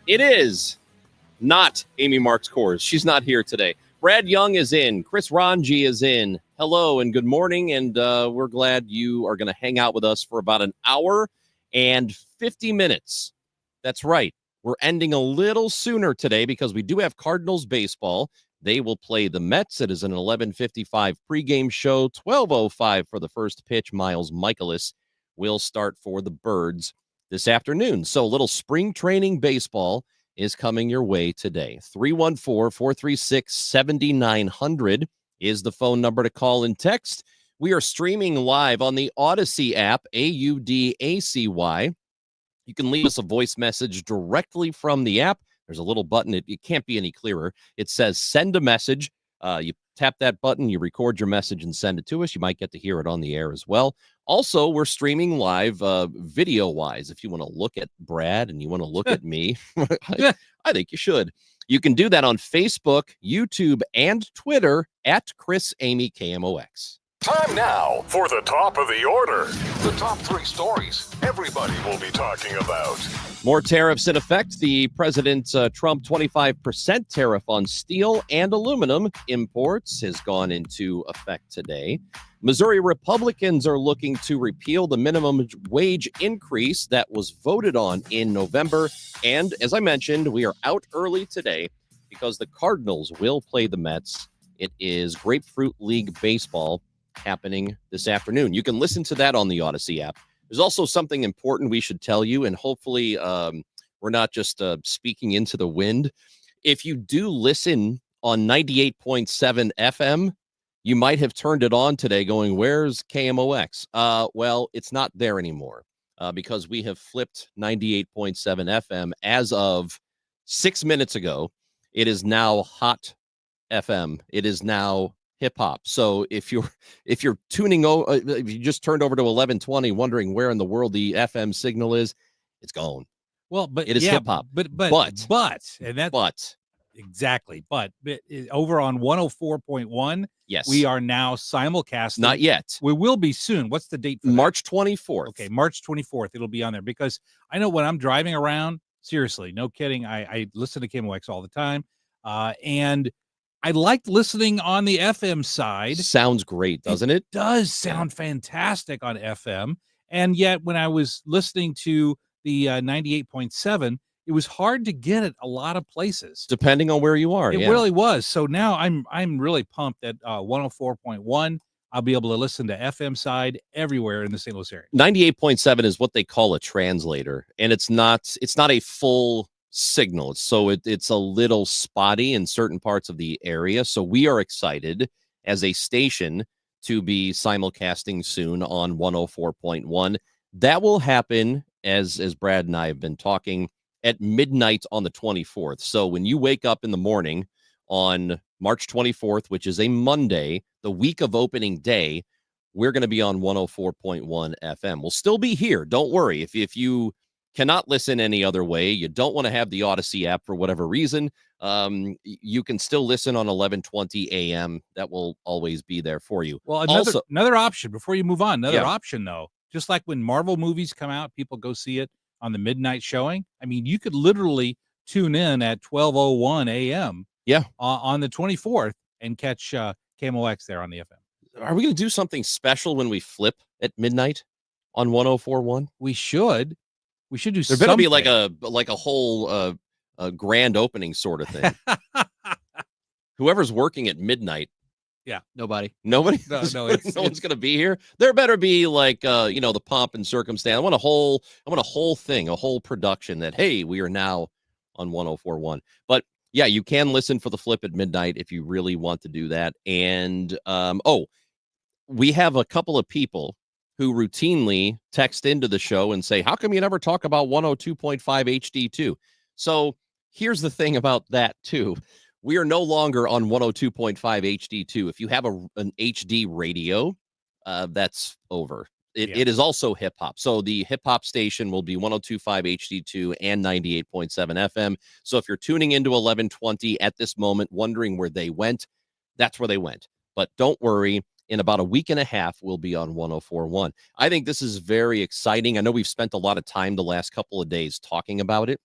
It is not Amy Marks Kors. She's not here today. Brad Young is in. Chris Ranji is in. Hello and good morning. And we're glad you are going to hang out with us for about an hour and 50 minutes. That's right. We're ending a little sooner today because we do have Cardinals baseball. They will play the Mets. It is an 11:55 pregame show, 12:05 for the first pitch. Miles Michaelis will start for the Birds this afternoon. So a little spring training baseball is coming your way today. 314-436-7900 is the phone number to call and text. We are streaming live on the Odyssey app, AUDACY. You can leave us a voice message directly from the app. There's a little button. It can't be any clearer. It says send a message. You tap that button, you record your message and send it to us. You might get to hear it on the air as well. Also, we're streaming live video-wise. If you want to look at Brad and you want to look at me, I think you should. You can do that on Facebook, YouTube, and Twitter at Chris Amy KMOX. Time now for the top of the order. The top three stories everybody will be talking about. More tariffs in effect. The President Trump 25% tariff on steel and aluminum imports has gone into effect today. Missouri Republicans are looking to repeal the minimum wage increase that was voted on in November. And as I mentioned, we are out early today because the Cardinals will play the Mets. It is Grapefruit League baseball happening this afternoon. You can listen to that on the Odyssey app. There's also something important we should tell you, and hopefully we're not just speaking into the wind. If you do listen on 98.7 FM, you might have turned it on today going, where's KMOX? Well, it's not there anymore because we have flipped 98.7 FM as of 6 minutes ago. It is now Hot FM. It is now hip hop. So if you're tuning over, if you just turned over to 1120 wondering where in the world the FM signal is, it's gone. Well, but it is hip hop. But and that's but exactly. But over on 104.1, yes, we are now simulcasting. Not yet. We will be soon. What's the date for that? March 24th. Okay, March 24th. It'll be on there because I know when I'm driving around, seriously, no kidding. I listen to KMOX all the time. And I liked listening on the FM side. Sounds great, doesn't it? It does sound fantastic on FM. And yet when I was listening to the 98.7, it was hard to get it a lot of places. Depending on where you are. It really was. So now I'm really pumped that 104.1, I'll be able to listen to FM side everywhere in the St. Louis area. 98.7 is what they call a translator. And it's not a full signal. So it's a little spotty in certain parts of the area. So we are excited as a station to be simulcasting soon on 104.1. That will happen, as Brad and I have been talking, at midnight on the 24th. So when you wake up in the morning on March 24th, which is a Monday, the week of opening day, we're going to be on 104.1 FM. We'll still be here. Don't worry. If you cannot listen any other way, you don't want to have the Odyssey app for whatever reason, you can still listen on 1120 a.m. That will always be there for you. Well, another option before you move on, option though, just like when Marvel movies come out, people go see it on the midnight showing. I mean, you could literally tune in at 12:01 a.m. On the 24th and catch KMOX there on the FM. Are we going to do something special when we flip at midnight on 104.1? We should. We should do. There better be like a whole grand opening sort of thing. Whoever's working at midnight. Yeah, nobody. No, no one's going to be here. There better be like the pomp and circumstance. I want a whole thing, a whole production that hey, we are now on 104.1. But yeah, you can listen for the flip at midnight if you really want to do that. And we have a couple of people who routinely text into the show and say, how come you never talk about 102.5 HD2? So here's the thing about that, too. We are no longer on 102.5 HD2. If you have an HD radio, that's over. It is also hip hop. So the hip hop station will be 102.5 HD2 and 98.7 FM. So if you're tuning into 1120 at this moment, wondering where they went, that's where they went. But don't worry. In about a week and a half, we'll be on 104.1. I think this is very exciting. I know we've spent a lot of time the last couple of days talking about it.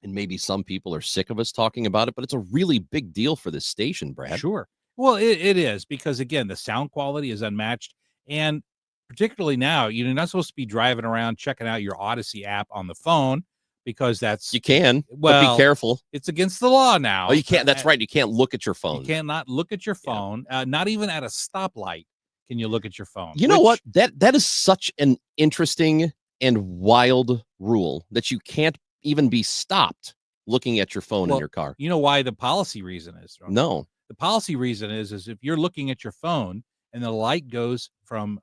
And maybe some people are sick of us talking about it, but it's a really big deal for this station, Brad. Sure. Well, it is because, again, the sound quality is unmatched. And particularly now, you're not supposed to be driving around checking out your Odyssey app on the phone because that's... You can, well, but be careful. It's against the law now. Oh, you can't. That's right. You can't look at your phone. You cannot look at your phone. Not even at a stoplight can you look at your phone. You know what? That is such an interesting and wild rule that you can't even be stopped looking at your phone in your car. You know why the policy reason is? Right? No. The policy reason is if you're looking at your phone and the light goes from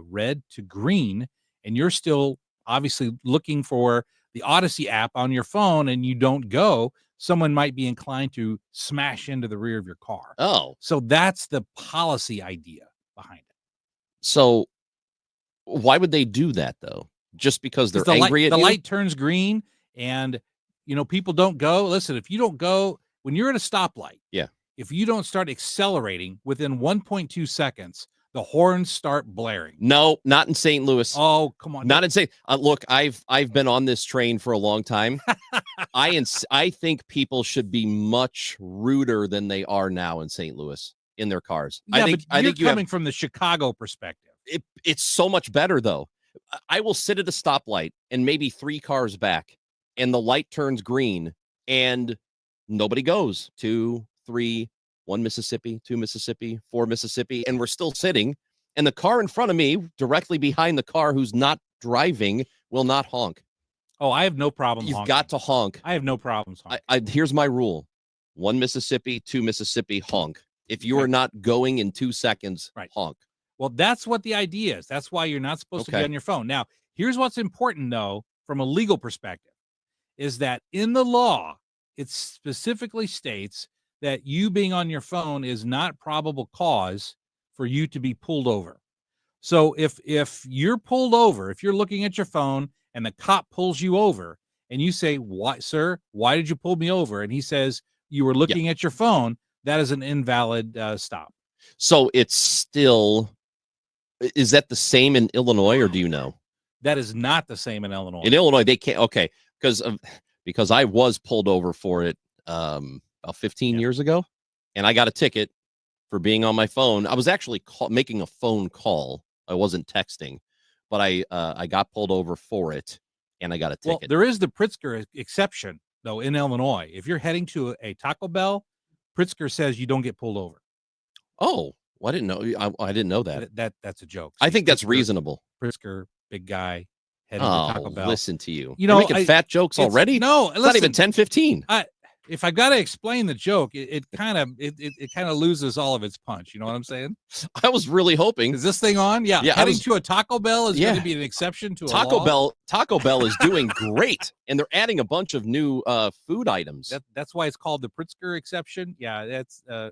red to green and you're still obviously looking for the Odyssey app on your phone and you don't go, someone might be inclined to smash into the rear of your car. Oh. So that's the policy idea behind it. So why would they do that, though? Just because they're angry at you? The light turns green and, people don't go. Listen, if you don't go, when you're at a stoplight, if you don't start accelerating within 1.2 seconds, the horns start blaring. No, not in St. Louis. Oh, come on. Not in St. Look, I've been on this train for a long time. I think people should be much ruder than they are now in St. Louis in their cars. Yeah, I think you're coming from the Chicago perspective. It's so much better, though. I will sit at a stoplight and maybe 3 cars back, and the light turns green, and nobody goes. 2, 3, 1 Mississippi, 2 Mississippi, 4 Mississippi, and we're still sitting. And the car in front of me, directly behind the car who's not driving, will not honk. Oh, I have no problem. You've got to honk. I have no problems honking. Here's my rule: 1 Mississippi, 2 Mississippi, honk. If you are not going in 2 seconds, honk. Well, that's what the idea is. That's why you're not supposed to be on your phone. Now, here's what's important, though, from a legal perspective, is that in the law, it specifically states that you being on your phone is not probable cause for you to be pulled over. So if you're pulled over, if you're looking at your phone and the cop pulls you over and you say, "What, sir, why did you pull me over?" And he says, "You were looking at your phone," that is an invalid stop. So it's still... Is that the same in Illinois, or do you know? That is not the same in Illinois. In Illinois, they can't. Okay, because I was pulled over for it about 15 years ago, and I got a ticket for being on my phone. I was actually making a phone call. I wasn't texting, but I got pulled over for it, and I got a ticket. Well, there is the Pritzker exception, though, in Illinois. If you're heading to a Taco Bell, Pritzker says you don't get pulled over. Oh. Well, I didn't know. I didn't know that. That's a joke. I think that's reasonable. Pritzker, big guy, heading to Taco Bell. Listen to you. You're making fat jokes already? No, it's not even 10:15. If I got to explain the joke, it kind of loses all of its punch. You know what I'm saying? I was really hoping. Is this thing on? Yeah. Heading to a Taco Bell is going to be an exception to Taco a law. Bell. Taco Bell is doing great, and they're adding a bunch of new food items. That's why it's called the Pritzker exception. Yeah, that's no.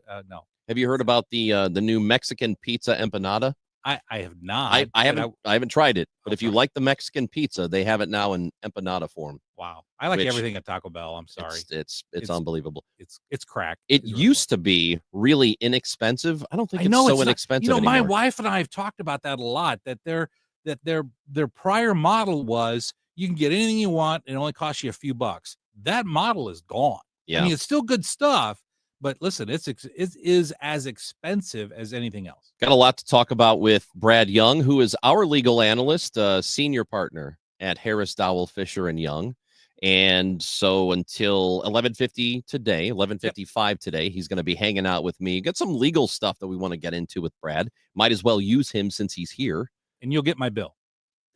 Have you heard about the new Mexican pizza empanada? I have not. I haven't tried it, but if you like the Mexican pizza, they have it now in empanada form. Wow, I like everything at Taco Bell. I'm sorry, it's unbelievable. It's crack. It used to be really inexpensive. I don't think it's so inexpensive anymore. My wife and I have talked about that a lot. That their prior model was you can get anything you want and it only costs you a few bucks. That model is gone. Yeah, I mean it's still good stuff. But listen, it is as expensive as anything else. Got a lot to talk about with Brad Young, who is our legal analyst, senior partner at Harris Dowell Fisher and Young. And so until 11:50 today, 11:55 today, he's going to be hanging out with me. Got some legal stuff that we want to get into with Brad. Might as well use him since he's here. And you'll get my bill.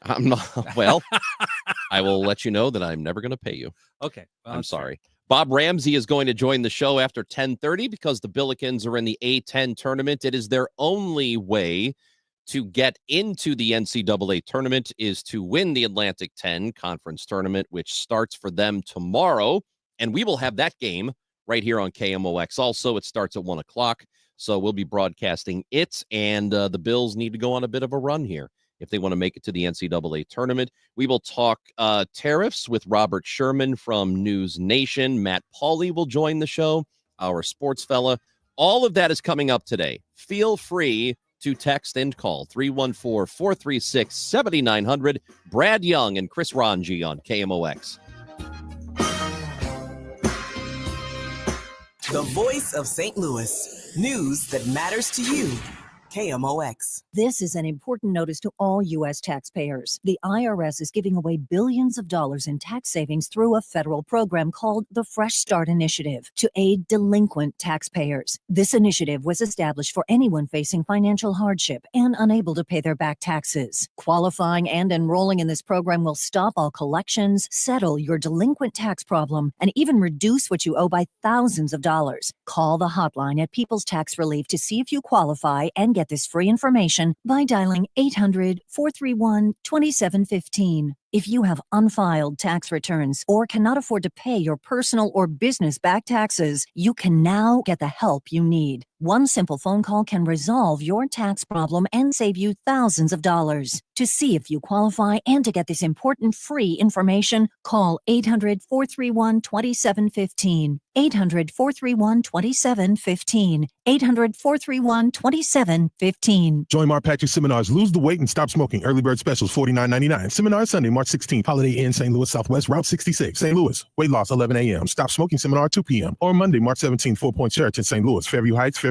I'm not. Well, I will let you know that I'm never going to pay you. Okay. Well, I'm sorry. Fair. Bob Ramsey is going to join the show after 10:30 because the Billikens are in the A10 tournament. It is their only way to get into the NCAA tournament is to win the Atlantic 10 conference tournament, which starts for them tomorrow. And we will have that game right here on KMOX. Also, it starts at 1 o'clock. So we'll be broadcasting it. And the Bills need to go on a bit of a run here if they want to make it to the NCAA tournament. We will talk tariffs with Robert Sherman from News Nation. Matt Pauley will join the show, our sports fella. All of that is coming up today. Feel free to text and call 314-436-7900. Brad Young and Chris Ranji on KMOX. The voice of St. Louis. News that matters to you. KMOX. This is an important notice to all U.S. taxpayers. The IRS is giving away billions of dollars in tax savings through a federal program called the Fresh Start Initiative to aid delinquent taxpayers. This initiative was established for anyone facing financial hardship and unable to pay their back taxes. Qualifying and enrolling in this program will stop all collections, settle your delinquent tax problem, and even reduce what you owe by thousands of dollars. Call the hotline at People's Tax Relief to see if you qualify and get this free information by dialing 800-431-2715. If you have unfiled tax returns or cannot afford to pay your personal or business back taxes, you can now get the help you need. One simple phone call can resolve your tax problem and save you thousands of dollars. To see if you qualify and to get this important free information, call 800-431-2715. 800-431-2715. 800-431-2715. Join Mark Patrick Seminars. Lose the weight and stop smoking. Early bird specials, $49.99. Seminar Sunday, March 16th. Holiday Inn, St. Louis Southwest, Route 66, St. Louis. Weight loss, 11 a.m. Stop smoking seminar, 2 p.m. Or Monday, March 17th, 4 Point Church in St. Louis, Fairview Heights.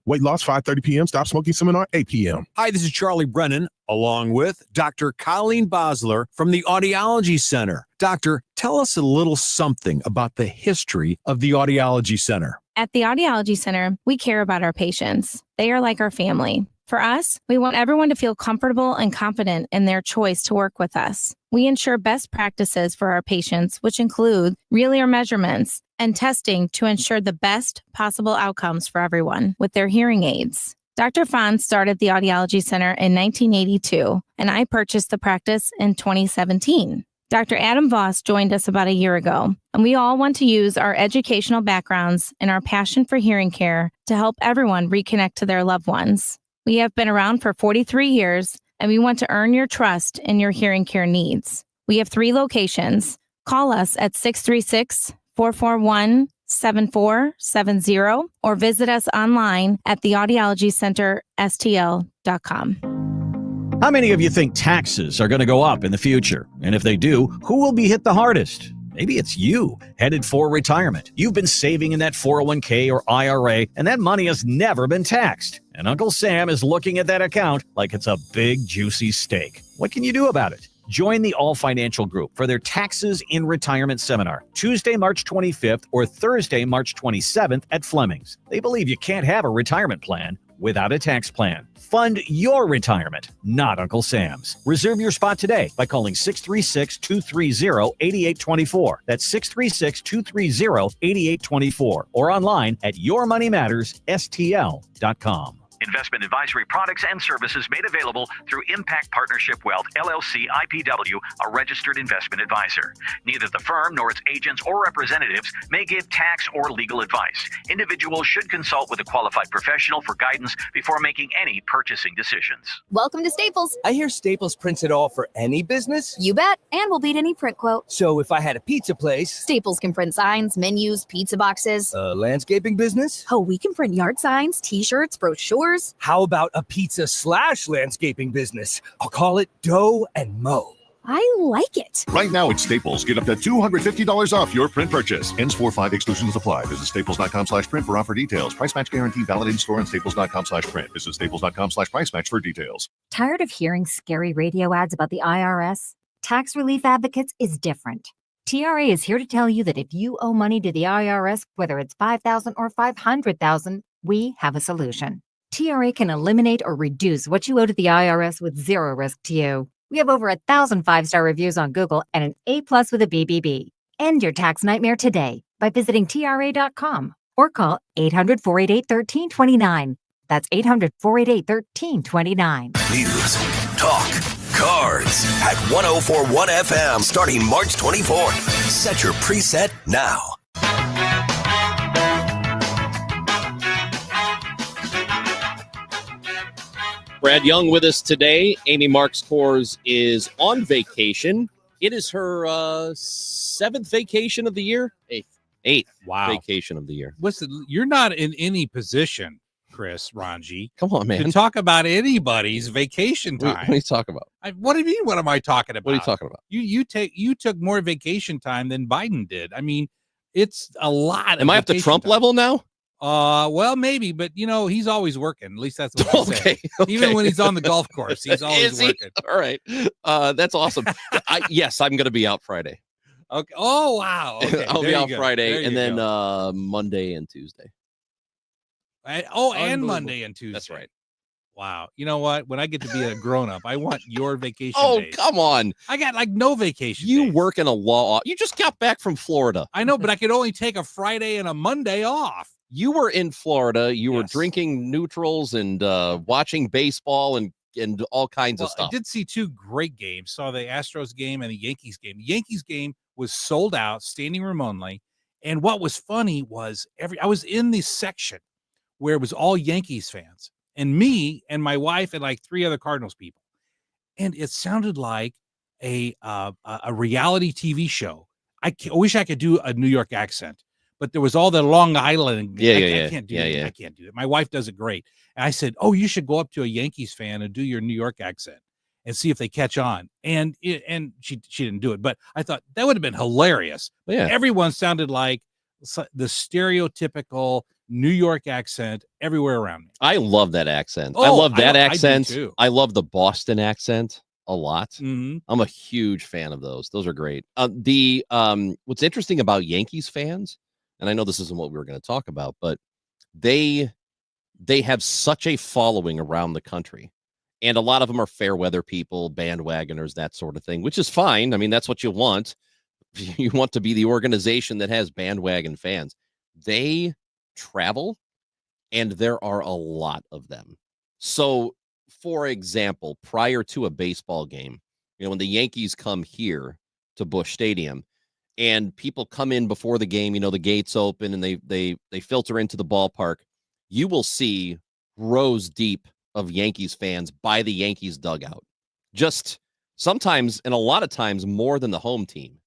Weight loss, 5:30 p.m. Stop smoking seminar, 8 p.m. Hi, this is Charlie Brennan, along with Dr. Colleen Bosler from the Audiology Center. Doctor, tell us a little something about the history of the Audiology Center. At the Audiology Center, we care about our patients. They are like our family. For us, we want everyone to feel comfortable and confident in their choice to work with us. We ensure best practices for our patients, which include real ear measurements and testing to ensure the best possible outcomes for everyone with their hearing aids. Dr. Fahn started the Audiology Center in 1982, and I purchased the practice in 2017. Dr. Adam Voss joined us about a year ago, and we all want to use our educational backgrounds and our passion for hearing care to help everyone reconnect to their loved ones. We have been around for 43 years, and we want to earn your trust in your hearing care needs. We have 3 locations. Call us at 636-441-7470 or visit us online at theaudiologycenterstl.com. How many of you think taxes are going to go up in the future? And if they do, who will be hit the hardest? Maybe it's you, headed for retirement. You've been saving in that 401k or IRA, and that money has never been taxed. And Uncle Sam is looking at that account like it's a big, juicy steak. What can you do about it? Join the All Financial Group for their Taxes in Retirement Seminar, Tuesday, March 25th or Thursday, March 27th at Fleming's. They believe you can't have a retirement plan without a tax plan. Fund your retirement, not Uncle Sam's. Reserve your spot today by calling 636-230-8824. That's 636-230-8824 or online at yourmoneymattersstl.com. Investment advisory products and services made available through Impact Partnership Wealth, LLC, IPW, a registered investment advisor. Neither the firm nor its agents or representatives may give tax or legal advice. Individuals should consult with a qualified professional for guidance before making any purchasing decisions. Welcome to Staples. I hear Staples prints it all for any business. You bet, and we'll beat any print quote. So if I had a pizza place, Staples can print signs, menus, pizza boxes. A landscaping business? Oh, we can print yard signs, t-shirts, brochures. How about a pizza/landscaping business? I'll call it Dough and Mo. I like it. Right now at Staples, get up to $250 off your print purchase. Ends 4/5, exclusions apply. Visit staples.com/print for offer details. Price match guarantee valid in store and staples.com/print. Visit staples.com/price match for details. Tired of hearing scary radio ads about the IRS? Tax Relief Advocates is different. TRA is here to tell you that if you owe money to the IRS, whether it's $5,000 or $500,000, we have a solution. TRA can eliminate or reduce what you owe to the IRS with zero risk to you. We have over 1,000 5-star reviews on Google and an A+ with a BBB. End your tax nightmare today by visiting TRA.com or call 800-488-1329. That's 800-488-1329. News, talk, cards at 104.1 FM starting March 24th. Set your preset now. Brad Young with us today. Amy Marks Kors is on vacation. It is her 7th vacation of the year. Eighth vacation of the year. Listen, you're not in any position, Chris Ranji. Come on, man. To talk about anybody's vacation time. What are you talking about? What do you mean? What am I talking about? What are you talking about? You took more vacation time than Biden did. I mean, It's a lot. Am I up to Trump level now? Well, maybe, but he's always working. At least that's what he Okay. said. Even when he's on the golf course, he's always working. All right. That's awesome. Yes, I'm going to be out Friday. Okay. Oh, wow. Okay. I'll be out Friday There and you then go. Monday and Tuesday. And Monday and Tuesday. That's right. Wow. You know what? When I get to be a grown up, I want your vacation days. Come on. I got like no vacation You days. work in a law. You just got back from Florida. I know, but I could only take a Friday and a Monday off. You were in Florida. You were drinking neutrals and watching baseball and all kinds of stuff. I did see two great games. Saw the Astros game and the Yankees game. The Yankees game was sold out, standing room only. And what was funny was I was in this section where it was all Yankees fans, and me and my wife and like three other Cardinals people. And it sounded like a reality TV show. I wish I could do a New York accent, but there was all the Long Island. I can't do it. I can't do it. My wife does it great. And I said, "Oh, you should go up to a Yankees fan and do your New York accent and see if they catch on." And she didn't do it, but I thought that would have been hilarious. Yeah. Everyone sounded like the stereotypical New York accent everywhere around me. I love that accent. Oh, I love that I do accent. too. I love the Boston accent a lot. Mhm. I'm a huge fan of those. Those are great. What's interesting about Yankees fans, and I know this isn't what we were going to talk about, but they have such a following around the country. And a lot of them are fair weather people, bandwagoners, that sort of thing, which is fine. I mean, that's what you want. You want to be the organization that has bandwagon fans. They travel, and there are a lot of them. So, for example, prior to a baseball game, when the Yankees come here to Busch Stadium and people come in before the game, the gates open and they filter into the ballpark, you will see rows deep of Yankees fans by the Yankees dugout. Just sometimes, and a lot of times, more than the home team.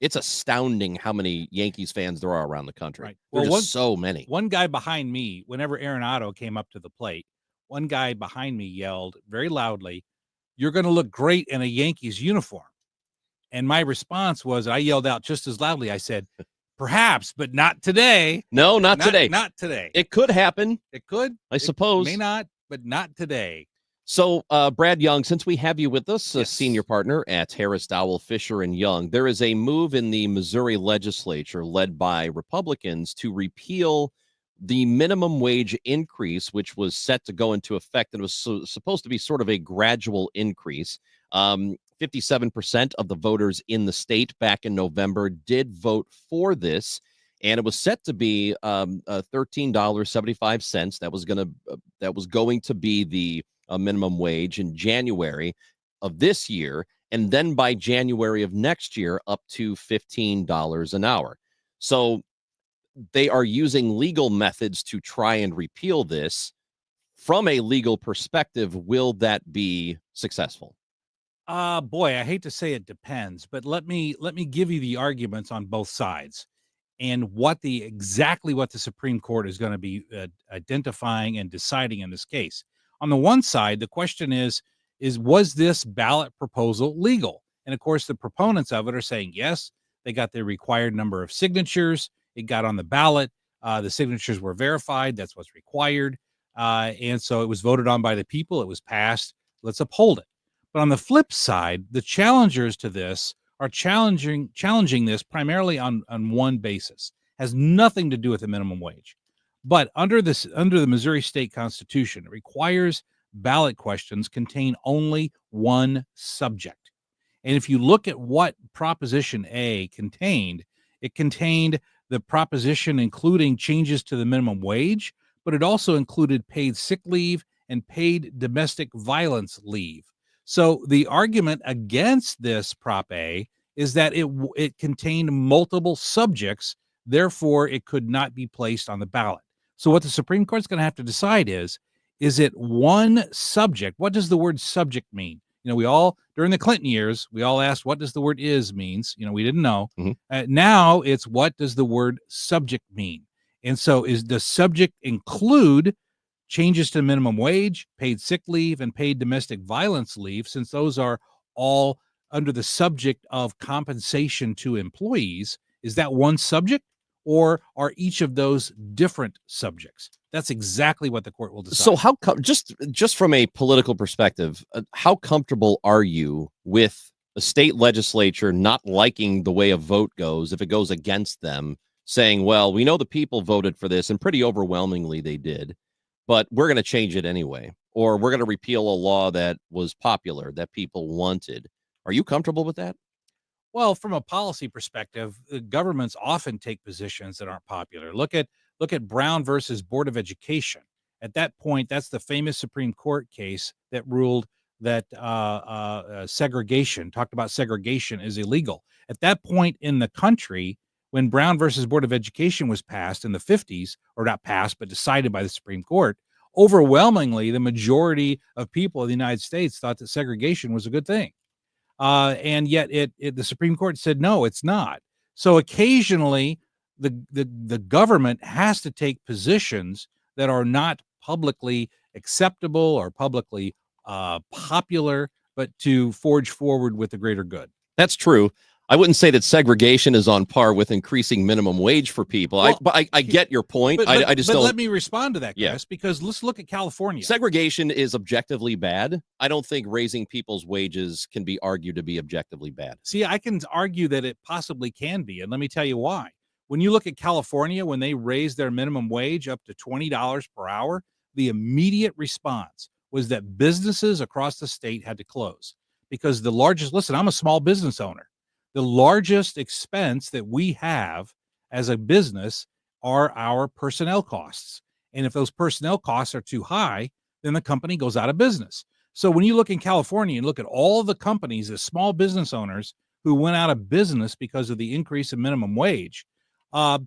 It's astounding how many Yankees fans there are around the country. Right. There are Well, just so many. One guy behind me, whenever Arenado came up to the plate, one guy behind me yelled very loudly, "You're going to look great in a Yankees uniform." And my response was, I yelled out just as loudly. I said, "Perhaps, but not today." No, not today. Not today. It could happen. It could. I suppose. May not, but not today. So, Brad Young, since we have you with us, a senior partner at Harris Dowell Fisher and Young, there is a move in the Missouri legislature led by Republicans to repeal the minimum wage increase, which was set to go into effect, and it was supposed to be sort of a gradual increase. 57% of the voters in the state back in November did vote for this, and it was set to be $13.75. That was going to be the minimum wage in January of this year, and then by January of next year up to $15 an hour. So they are using legal methods to try and repeal this. From a legal perspective, will that be successful? Boy, I hate to say it depends, but let me give you the arguments on both sides and exactly what the Supreme Court is going to be identifying and deciding in this case. On the one side, the question is was this ballot proposal legal? And of course, the proponents of it are saying yes. They got the required number of signatures. It got on the ballot. The signatures were verified. That's what's required. And so it was voted on by the people. It was passed. Let's uphold it. But on the flip side, the challengers to this are challenging this primarily on one basis. Has nothing to do with the minimum wage. But under the Missouri State Constitution, it requires ballot questions contain only one subject. And if you look at what Proposition A contained, it contained the proposition including changes to the minimum wage, but it also included paid sick leave and paid domestic violence leave. So the argument against this Prop A is that it contained multiple subjects, therefore it could not be placed on the ballot. So what the Supreme Court's going to have to decide is it one subject? What does the word subject mean? We all, during the Clinton years, we all asked, what does the word is means? We didn't know. Mm-hmm. Now it's, what does the word subject mean? And so is the subject include changes to minimum wage, paid sick leave, and paid domestic violence leave, since those are all under the subject of compensation to employees? Is that one subject, or are each of those different subjects? That's exactly what the court will decide. So how just from a political perspective, how comfortable are you with the state legislature not liking the way a vote goes if it goes against them, saying, well, we know the people voted for this and pretty overwhelmingly they did, but we're going to change it anyway, or we're going to repeal a law that was popular that people wanted? Are you comfortable with that? Well, from a policy perspective, governments often take positions that aren't popular. Look at Brown versus Board of Education. At that point, that's the famous Supreme Court case that ruled that segregation is illegal. At that point in the country, when Brown versus Board of Education was passed in the 50s, or not passed, but decided by the Supreme Court, overwhelmingly, the majority of people in the United States thought that segregation was a good thing. And yet the Supreme Court said, no, it's not. So occasionally the government has to take positions that are not publicly acceptable or publicly popular, but to forge forward with the greater good. That's true. I wouldn't say that segregation is on par with increasing minimum wage for people. Well, I get your point. But I just don't. Let me respond to that, Chris, because let's look at California. Segregation is objectively bad. I don't think raising people's wages can be argued to be objectively bad. See, I can argue that it possibly can be, and let me tell you why. When you look at California, when they raised their minimum wage up to $20 per hour, the immediate response was that businesses across the state had to close because I'm a small business owner. The largest expense that we have as a business are our personnel costs. And if those personnel costs are too high, then the company goes out of business. So when you look in California and look at all the companies, the small business owners who went out of business because of the increase in minimum wage, all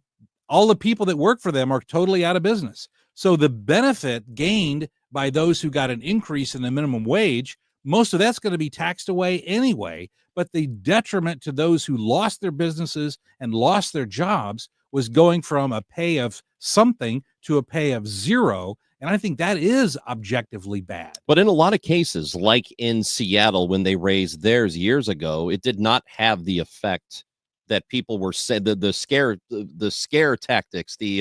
the people that work for them are totally out of business. So the benefit gained by those who got an increase in the minimum wage, most of that's going to be taxed away anyway. But the detriment to those who lost their businesses and lost their jobs was going from a pay of something to a pay of zero. And I think that is objectively bad. But in a lot of cases, like in Seattle, when they raised theirs years ago, it did not have the effect that people were said, the scare tactics, the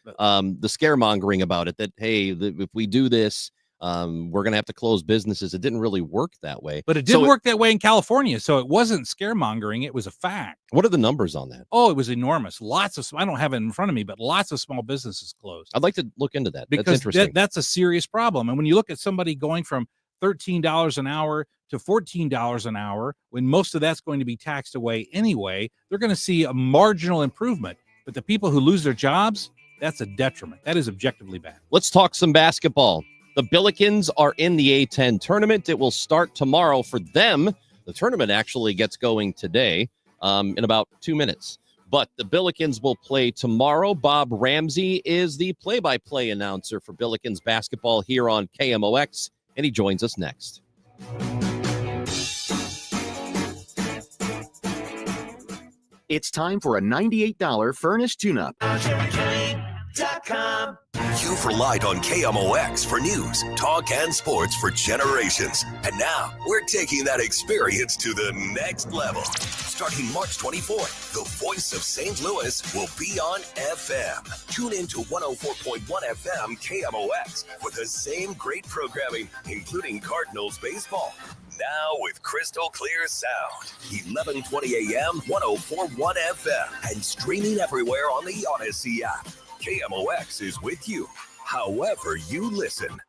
scaremongering about it, that, hey, if we do this, we're going to have to close businesses. It didn't really work that way. But it did work that way in California. So it wasn't scaremongering. It was a fact. What are the numbers on that? Oh, it was enormous. I don't have it in front of me, but lots of small businesses closed. I'd like to look into that. Because that's interesting. That's a serious problem. And when you look at somebody going from $13 an hour to $14 an hour, when most of that's going to be taxed away anyway, they're going to see a marginal improvement. But the people who lose their jobs, that's a detriment. That is objectively bad. Let's talk some basketball. The Billikens are in the A10 tournament. It will start tomorrow for them. The tournament actually gets going today in about 2 minutes. But the Billikens will play tomorrow. Bob Ramsey is the play-by-play announcer for Billikens basketball here on KMOX, and he joins us next. It's time for a $98 Furnace tune-up. You've relied on KMOX for news, talk, and sports for generations. And now we're taking that experience to the next level. Starting March 24th, the voice of St. Louis will be on FM. Tune in to 104.1 FM KMOX for the same great programming, including Cardinals baseball. Now with crystal clear sound, 11:20 a.m., 104.1 FM, and streaming everywhere on the Odyssey app. KMOX is with you, however you listen.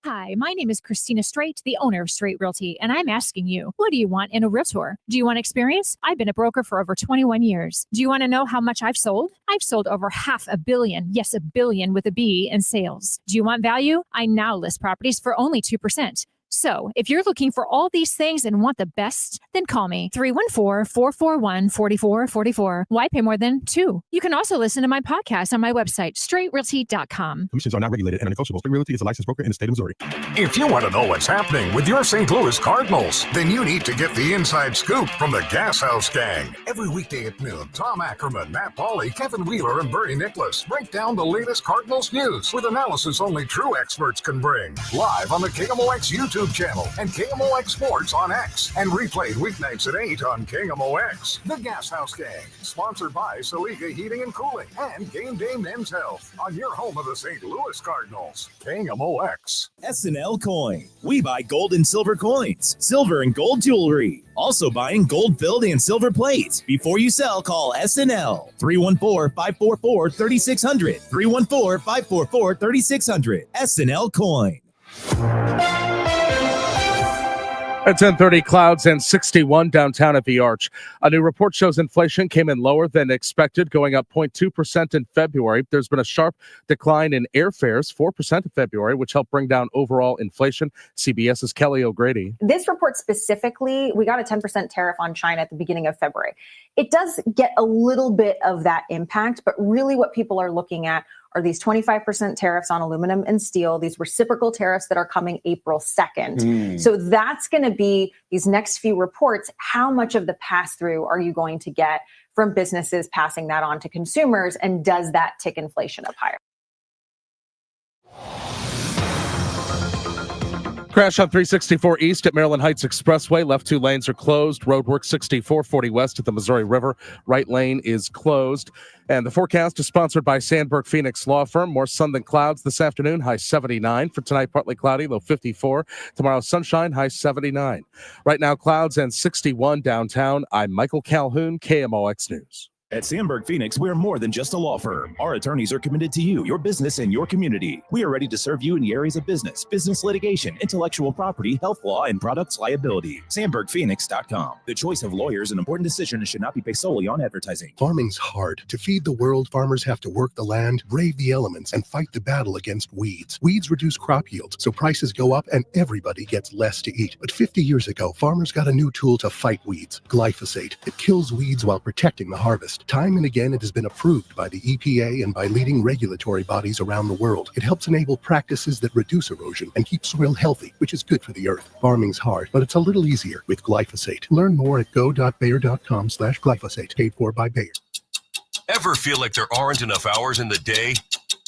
Hi, my name is Christina Straight, the owner of Straight Realty, and I'm asking you, what do you want in a realtor? Do you want experience? I've been a broker for over 21 years. Do you want to know how much I've sold? I've sold over $500 million, yes, $1 billion with a B, in sales. Do you want value? I now list properties for only 2%. So if you're looking for all these things and want the best, then call me 314-441-4444. Why pay more than $2? You can also listen to my podcast on my website, straightrealty.com. Commissions are not regulated and negotiable. Straight Realty is a licensed broker in the state of Missouri. If you want to know what's happening with your St. Louis Cardinals, then you need to get the inside scoop from the Gas House Gang. Every weekday at noon, Tom Ackerman, Matt Pauley, Kevin Wheeler, and Bernie Nicholas break down the latest Cardinals news with analysis only true experts can bring. Live on the KMOX YouTube YouTube channel and KMOX Sports on X. And replayed weeknights at 8 on KMOX. The Gas House Gang, sponsored by Saliga Heating and Cooling and Game Day Men's Health on your home of the St. Louis Cardinals. KMOX. SNL Coin. We buy gold and silver coins, silver and gold jewelry. Also buying gold-filled and silver plates. Before you sell, call SNL. 314-544-3600. 314-544-3600. SNL Coin. At 10:30, clouds and 61 downtown at the Arch. A new report shows inflation came in lower than expected, going up 0.2% in February. There's been a sharp decline in airfares, 4% in February, which helped bring down overall inflation. CBS's Kelly O'Grady. This report specifically, we got a 10% tariff on China at the beginning of February. It does get a little bit of that impact, but really what people are looking at are these 25% tariffs on aluminum and steel, these reciprocal tariffs that are coming April 2nd. So that's going to be these next few reports. How much of the pass-through are you going to get from businesses passing that on to consumers? And does that tick inflation up higher? Crash on 364 East at Maryland Heights Expressway. Left two lanes are closed. Roadwork 6440 West at the Missouri River. Right lane is closed. And the forecast is sponsored by Sandberg Phoenix Law Firm. More sun than clouds this afternoon. High 79. For tonight, partly cloudy, low 54. Tomorrow, sunshine, high 79. Right now, clouds and 61 downtown. I'm Michael Calhoun, KMOX News. At Sandberg Phoenix, we're more than just a law firm. Our attorneys are committed to you, your business, and your community. We are ready to serve you in the areas of business litigation, intellectual property, health law, and products liability. SandbergPhoenix.com. The choice of lawyers is an important decision and should not be based solely on advertising. Farming's hard. To feed the world, farmers have to work the land, brave the elements, and fight the battle against weeds. Weeds reduce crop yields, so prices go up and everybody gets less to eat. But 50 years ago, farmers got a new tool to fight weeds, glyphosate. It kills weeds while protecting the harvest. Time and again, it has been approved by the EPA and by leading regulatory bodies around the world. It helps enable practices that reduce erosion and keep soil healthy, which is good for the earth. Farming's hard, but it's a little easier with glyphosate. Learn more at go.bayer.com/glyphosate. Paid for by Bayer. Ever feel like there aren't enough hours in the day?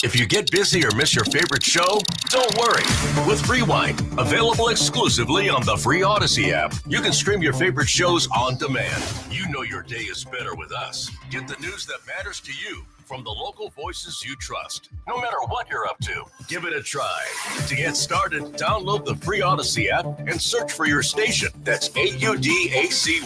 If you get busy or miss your favorite show, don't worry. With Rewind, available exclusively on the free Odyssey app, you can stream your favorite shows on demand. You know your day is better with us. Get the news that matters to you from the local voices you trust. No matter what you're up to, give it a try. To get started, download the free Odyssey app and search for your station. That's AUDACY.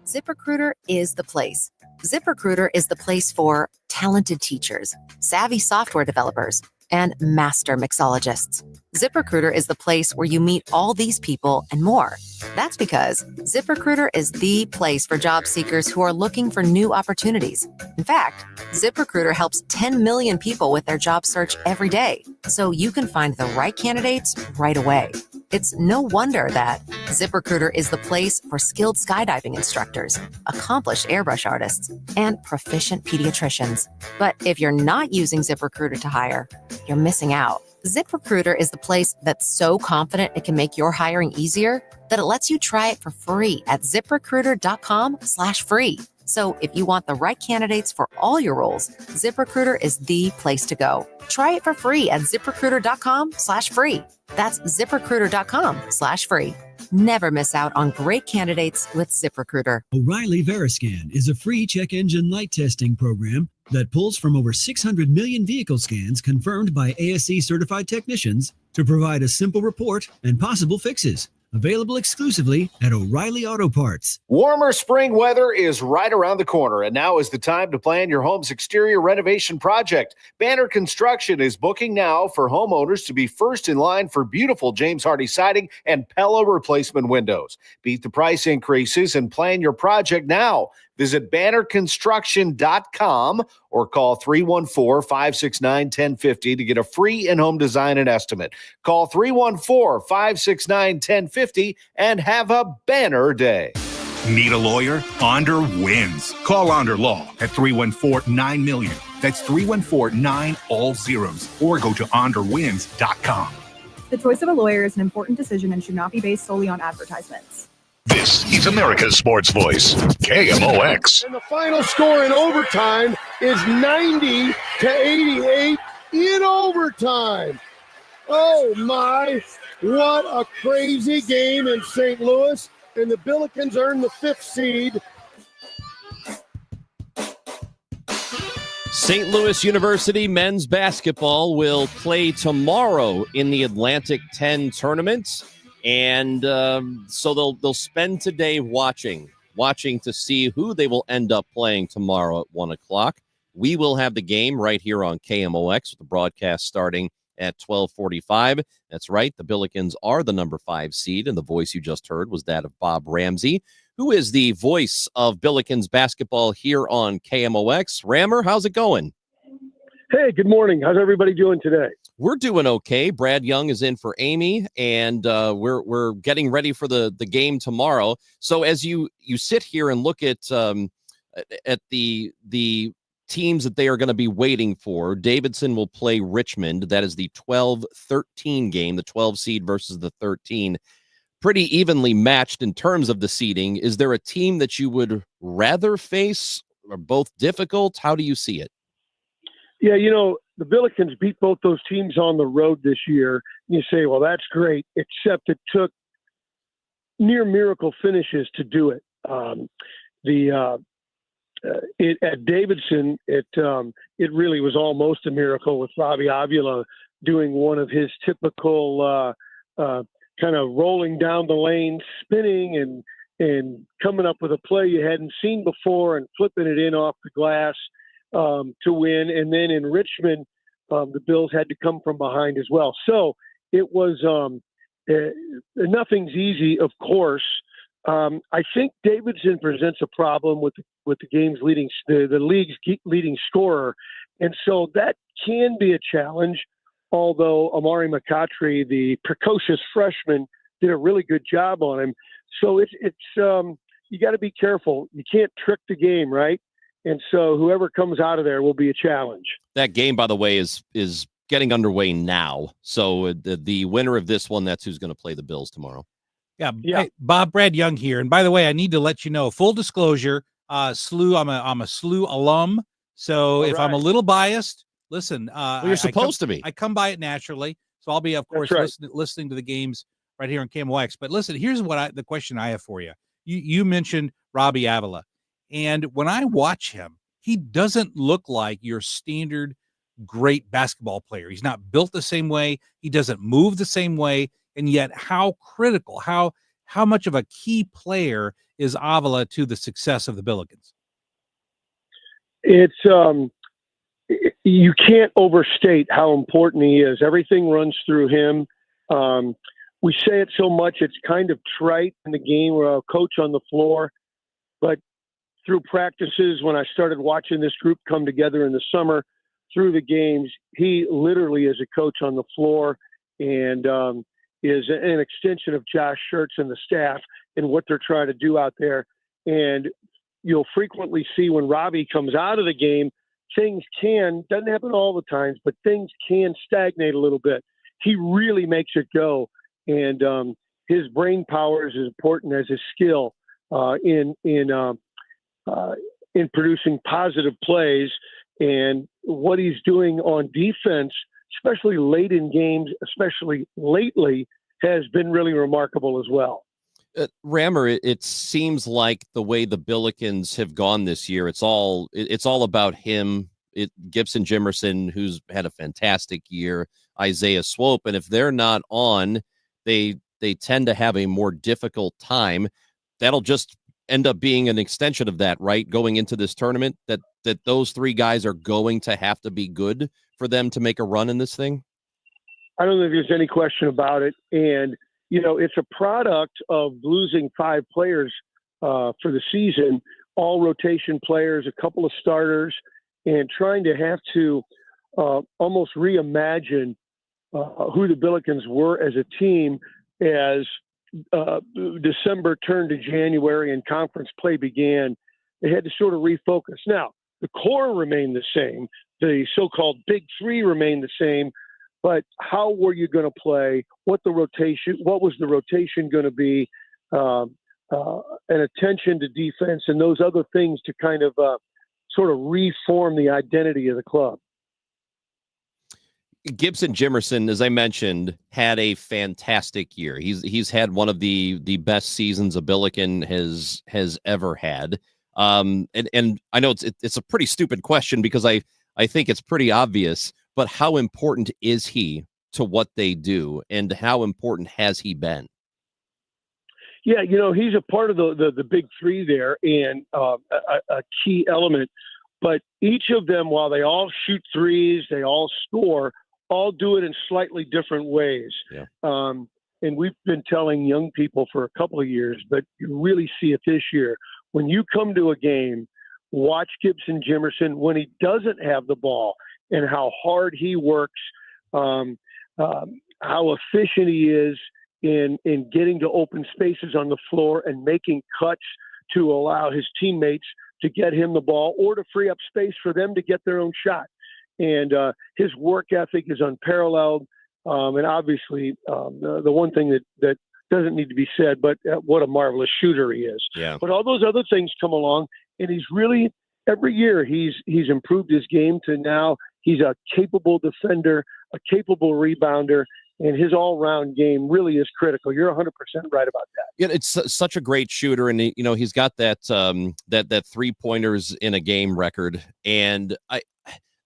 ZipRecruiter is the place. ZipRecruiter is the place for talented teachers, savvy software developers, and master mixologists. ZipRecruiter is the place where you meet all these people and more. That's because ZipRecruiter is the place for job seekers who are looking for new opportunities. In fact, ZipRecruiter helps 10 million people with their job search every day, so you can find the right candidates right away. It's no wonder that ZipRecruiter is the place for skilled skydiving instructors, accomplished airbrush artists, and proficient pediatricians. But if you're not using ZipRecruiter to hire, you're missing out. ZipRecruiter is the place that's so confident it can make your hiring easier that it lets you try it for free at ZipRecruiter.com/free. So if you want the right candidates for all your roles, ZipRecruiter is the place to go. Try it for free at ZipRecruiter.com/free. That's ZipRecruiter.com/free. Never miss out on great candidates with ZipRecruiter. O'Reilly Veriscan is a free check engine light testing program that pulls from over 600 million vehicle scans confirmed by ASE certified technicians to provide a simple report and possible fixes. Available exclusively at O'Reilly Auto Parts. Warmer spring weather is right around the corner, and now is the time to plan your home's exterior renovation project. Banner Construction is booking now for homeowners to be first in line for beautiful James Hardie siding and Pella replacement windows. Beat the price increases and plan your project now. Visit bannerconstruction.com or call 314-569-1050 to get a free in-home design and estimate. Call 314-569-1050 and have a banner day. Need a lawyer? Onder wins. Call Onder Law at 314-9-million. That's 314-9 all zeros. Or go to onderwins.com. The choice of a lawyer is an important decision and should not be based solely on advertisements. This is America's Sports Voice, KMOX. And the final score in overtime is 90-88 in overtime. Oh, my. What a crazy game in St. Louis. And the Billikens earn the 5th seed. St. Louis University men's basketball will play tomorrow in the Atlantic 10 tournament. And so they'll spend today watching to see who they will end up playing tomorrow at 1 o'clock. We will have the game right here on KMOX with the broadcast starting at 12:45. That's right. The Billikens are the number 5 seed, and the voice you just heard was that of Bob Ramsey, who is the voice of Billikens basketball here on KMOX. Rammer, how's it going? Hey, good morning. How's everybody doing today? We're doing okay. Brad Young is in for Amy, and we're getting ready for the game tomorrow. So as you sit here and look at the teams that they are going to be waiting for, Davidson will play Richmond. That is the 12-13 game, the 12 seed versus the 13. Pretty evenly matched in terms of the seeding. Is there a team that you would rather face? Are both difficult? How do you see it? Yeah, the Billikens beat both those teams on the road this year. You say, well, that's great, except it took near miracle finishes to do it. At Davidson, it really was almost a miracle with Robbie Avila doing one of his typical kind of rolling down the lane, spinning and coming up with a play you hadn't seen before and flipping it in off the glass to win. And then in Richmond, the Bills had to come from behind as well. So it was nothing's easy, of course. I think Davidson presents a problem with the game's the league's leading scorer, and so that can be a challenge. Although Amari McCautry, the precocious freshman, did a really good job on him. So it's you got to be careful. You can't trick the game, right? And so whoever comes out of there will be a challenge. That game, by the way, is getting underway now. So the winner of this one, that's who's going to play the Bills tomorrow. Yeah. Hey, Bob, Brad Young here. And by the way, I need to let you know, full disclosure, SLU, I'm a SLU alum. So if I'm a little biased, listen. You're supposed to be. I come by it naturally. So I'll be, of course, listening to the games right here on KMOX. But listen, here's the question I have for you. You mentioned Robbie Avila. And when I watch him, he doesn't look like your standard great basketball player. He's not built the same way. He doesn't move the same way. And yet how critical, how much of a key player is Avila to the success of the Billikens? It's you can't overstate how important he is. Everything runs through him. We say it so much, it's kind of trite in the game where a coach on the floor, but through practices, when I started watching this group come together in the summer, through the games, he literally is a coach on the floor and is an extension of Josh Schertz and the staff and what they're trying to do out there. And you'll frequently see when Robbie comes out of the game, things doesn't happen all the times, but things can stagnate a little bit. He really makes it go. And his brain power is as important as his skill in producing positive plays, and what he's doing on defense, especially late in games, especially lately, has been really remarkable as well. Rammer, it seems like the way the Billikens have gone this year, it's all about him. Gibson Jimerson, who's had a fantastic year, Isaiah Swope, and if they're not on, they tend to have a more difficult time. That'll just end up being an extension of that, right? Going into this tournament, that those three guys are going to have to be good for them to make a run in this thing? I don't think there's any question about it. And, it's a product of losing 5 players for the season, all rotation players, a couple of starters, and trying to have to almost reimagine who the Billikens were as a team as December turned to January and conference play began. They had to sort of refocus. Now, the core remained the same. The so-called big three remained the same. But how were you going to play? What was the rotation going to be? And attention to defense and those other things to kind of sort of reform the identity of the club. Gibson Jimerson, as I mentioned, had a fantastic year. He's had one of the best seasons a Billiken has ever had. And I know it's a pretty stupid question because I think it's pretty obvious, but how important is he to what they do, and how important has he been? Yeah, he's a part of the big three there, and a key element. But each of them, while they all shoot threes, they all score, all do it in slightly different ways. Yeah. And we've been telling young people for a couple of years, but you really see it this year. When you come to a game, watch Gibson Jimerson when he doesn't have the ball and how hard he works, how efficient he is in getting to open spaces on the floor and making cuts to allow his teammates to get him the ball or to free up space for them to get their own shot. And his work ethic is unparalleled. And obviously, the one thing that doesn't need to be said, but what a marvelous shooter he is. Yeah. But all those other things come along, and he's really, every year, he's improved his game to now he's a capable defender, a capable rebounder, and his all-round game really is critical. You're 100% right about that. Yeah, it's such a great shooter, and he's got that that 3-pointers in a game record. And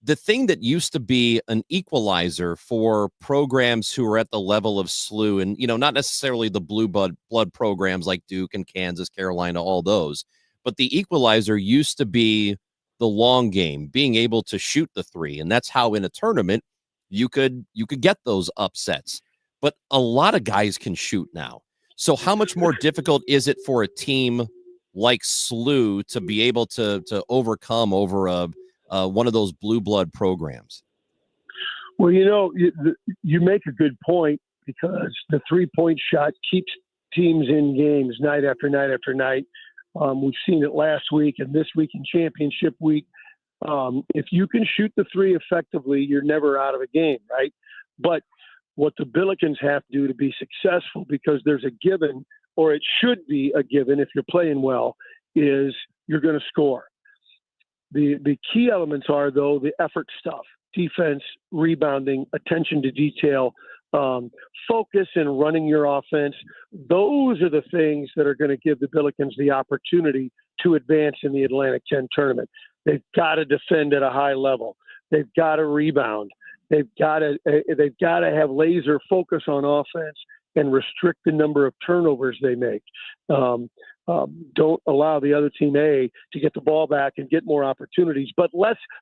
the thing that used to be an equalizer for programs who are at the level of SLU, and not necessarily the blue blood programs like Duke and Kansas, Carolina, all those, but the equalizer used to be the long game, being able to shoot the three, and that's how in a tournament you could get those upsets. But a lot of guys can shoot now. So how much more difficult is it for a team like SLU to be able to overcome over one of those blue blood programs? Well, you make a good point, because the 3-point shot keeps teams in games night after night after night. We've seen it last week and this week in championship week. If you can shoot the three effectively, you're never out of a game, right? But what the Billikens have to do to be successful, because there's a given, or it should be a given if you're playing well, is you're going to score. The key elements are, though, the effort stuff: defense, rebounding, attention to detail, focus and running your offense. Those are the things that are going to give the Billikens the opportunity to advance in the Atlantic 10 tournament. They've got to defend at a high level. They've got to rebound. They've got to have laser focus on offense and restrict the number of turnovers they make. Don't allow the other team A to get the ball back and get more opportunities. But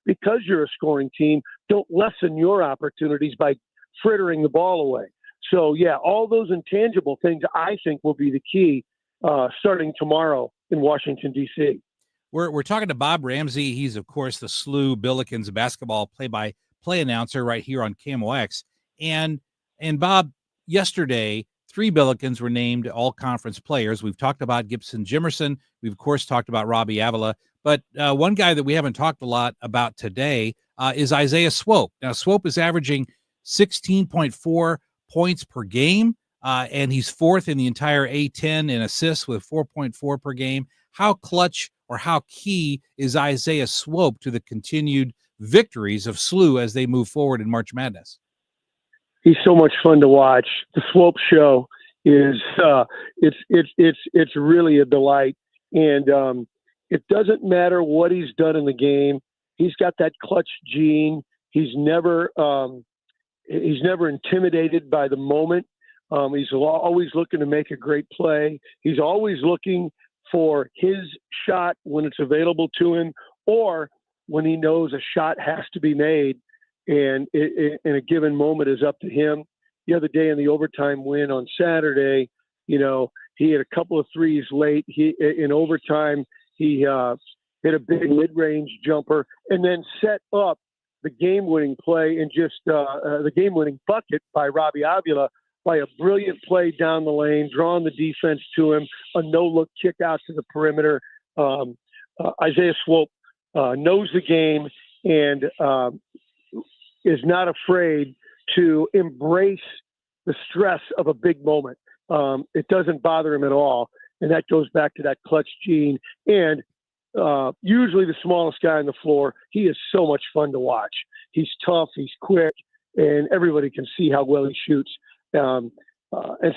because you're a scoring team, don't lessen your opportunities by frittering the ball away. So, yeah, all those intangible things, I think, will be the key starting tomorrow in Washington, D.C. We're talking to Bob Ramsey. He's, of course, the SLU Billikens basketball play-by-play announcer right here on KMOX. And Bob, yesterday, 3 Billikens were named all-conference players. We've talked about Gibson Jimerson. We've, of course, talked about Robbie Avila. But one guy that we haven't talked a lot about today is Isaiah Swope. Now, Swope is averaging 16.4 points per game, and he's 4th in the entire A10 in assists with 4.4 per game. How clutch or how key is Isaiah Swope to the continued victories of SLU as they move forward in March Madness? He's so much fun to watch. The Swope show is it's really a delight, and it doesn't matter what he's done in the game. He's got that clutch gene. He's never intimidated by the moment. He's always looking to make a great play. He's always looking for his shot when it's available to him, or when he knows a shot has to be made and in a given moment is up to him. The other day in the overtime win on Saturday, he had a couple of threes late. In overtime, he hit a big mid-range jumper and then set up the game-winning play and just the game-winning bucket by Robbie Avila by a brilliant play down the lane, drawing the defense to him, a no-look kick out to the perimeter. Isaiah Swope knows the game and is not afraid to embrace the stress of a big moment. It doesn't bother him at all, and that goes back to that clutch gene. And usually the smallest guy on the floor, he is so much fun to watch. He's tough, he's quick, and everybody can see how well he shoots. And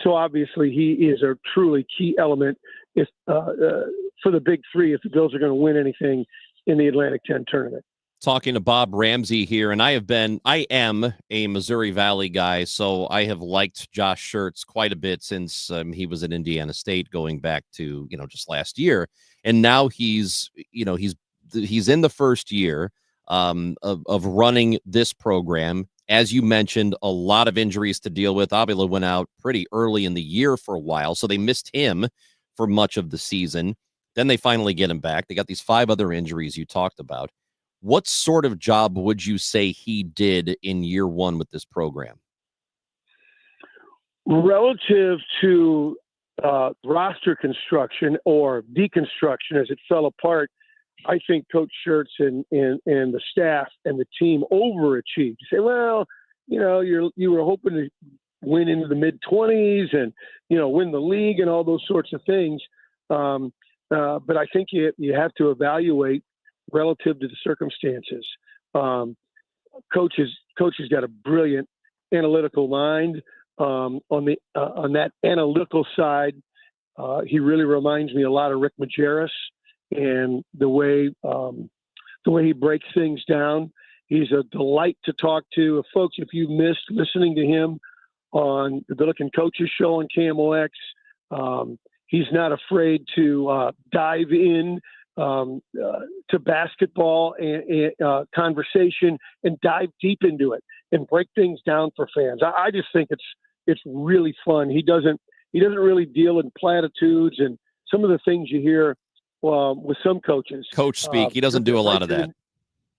so obviously he is a truly key element if for the Big Three if the Bills are going to win anything in the Atlantic 10 tournament. Talking to Bob Ramsey here, and I am a Missouri Valley guy, so I have liked Josh Schertz quite a bit since he was at Indiana State, going back to just last year, and now he's in the first year of running this program. As you mentioned, a lot of injuries to deal with. Avila went out pretty early in the year for a while, so they missed him for much of the season. Then they finally get him back. They got these 5 other injuries you talked about. What sort of job would you say he did in year 1 with this program? Relative to roster construction or deconstruction as it fell apart, I think Coach Schertz and the staff and the team overachieved. You say, well, you were hoping to win into the mid-20s and, win the league and all those sorts of things. But I think you have to evaluate relative to the circumstances. Coach has got a brilliant analytical mind. On that analytical side, he really reminds me a lot of Rick Majerus and the way he breaks things down. He's a delight to talk to. Folks, if you missed listening to him on the Billiken Coaches Show on KMOX, he's not afraid to dive in to basketball and conversation and dive deep into it and break things down for fans. I just think it's really fun. He doesn't really deal in platitudes and some of the things you hear with some coaches. Coach speak. He doesn't do a lot of that.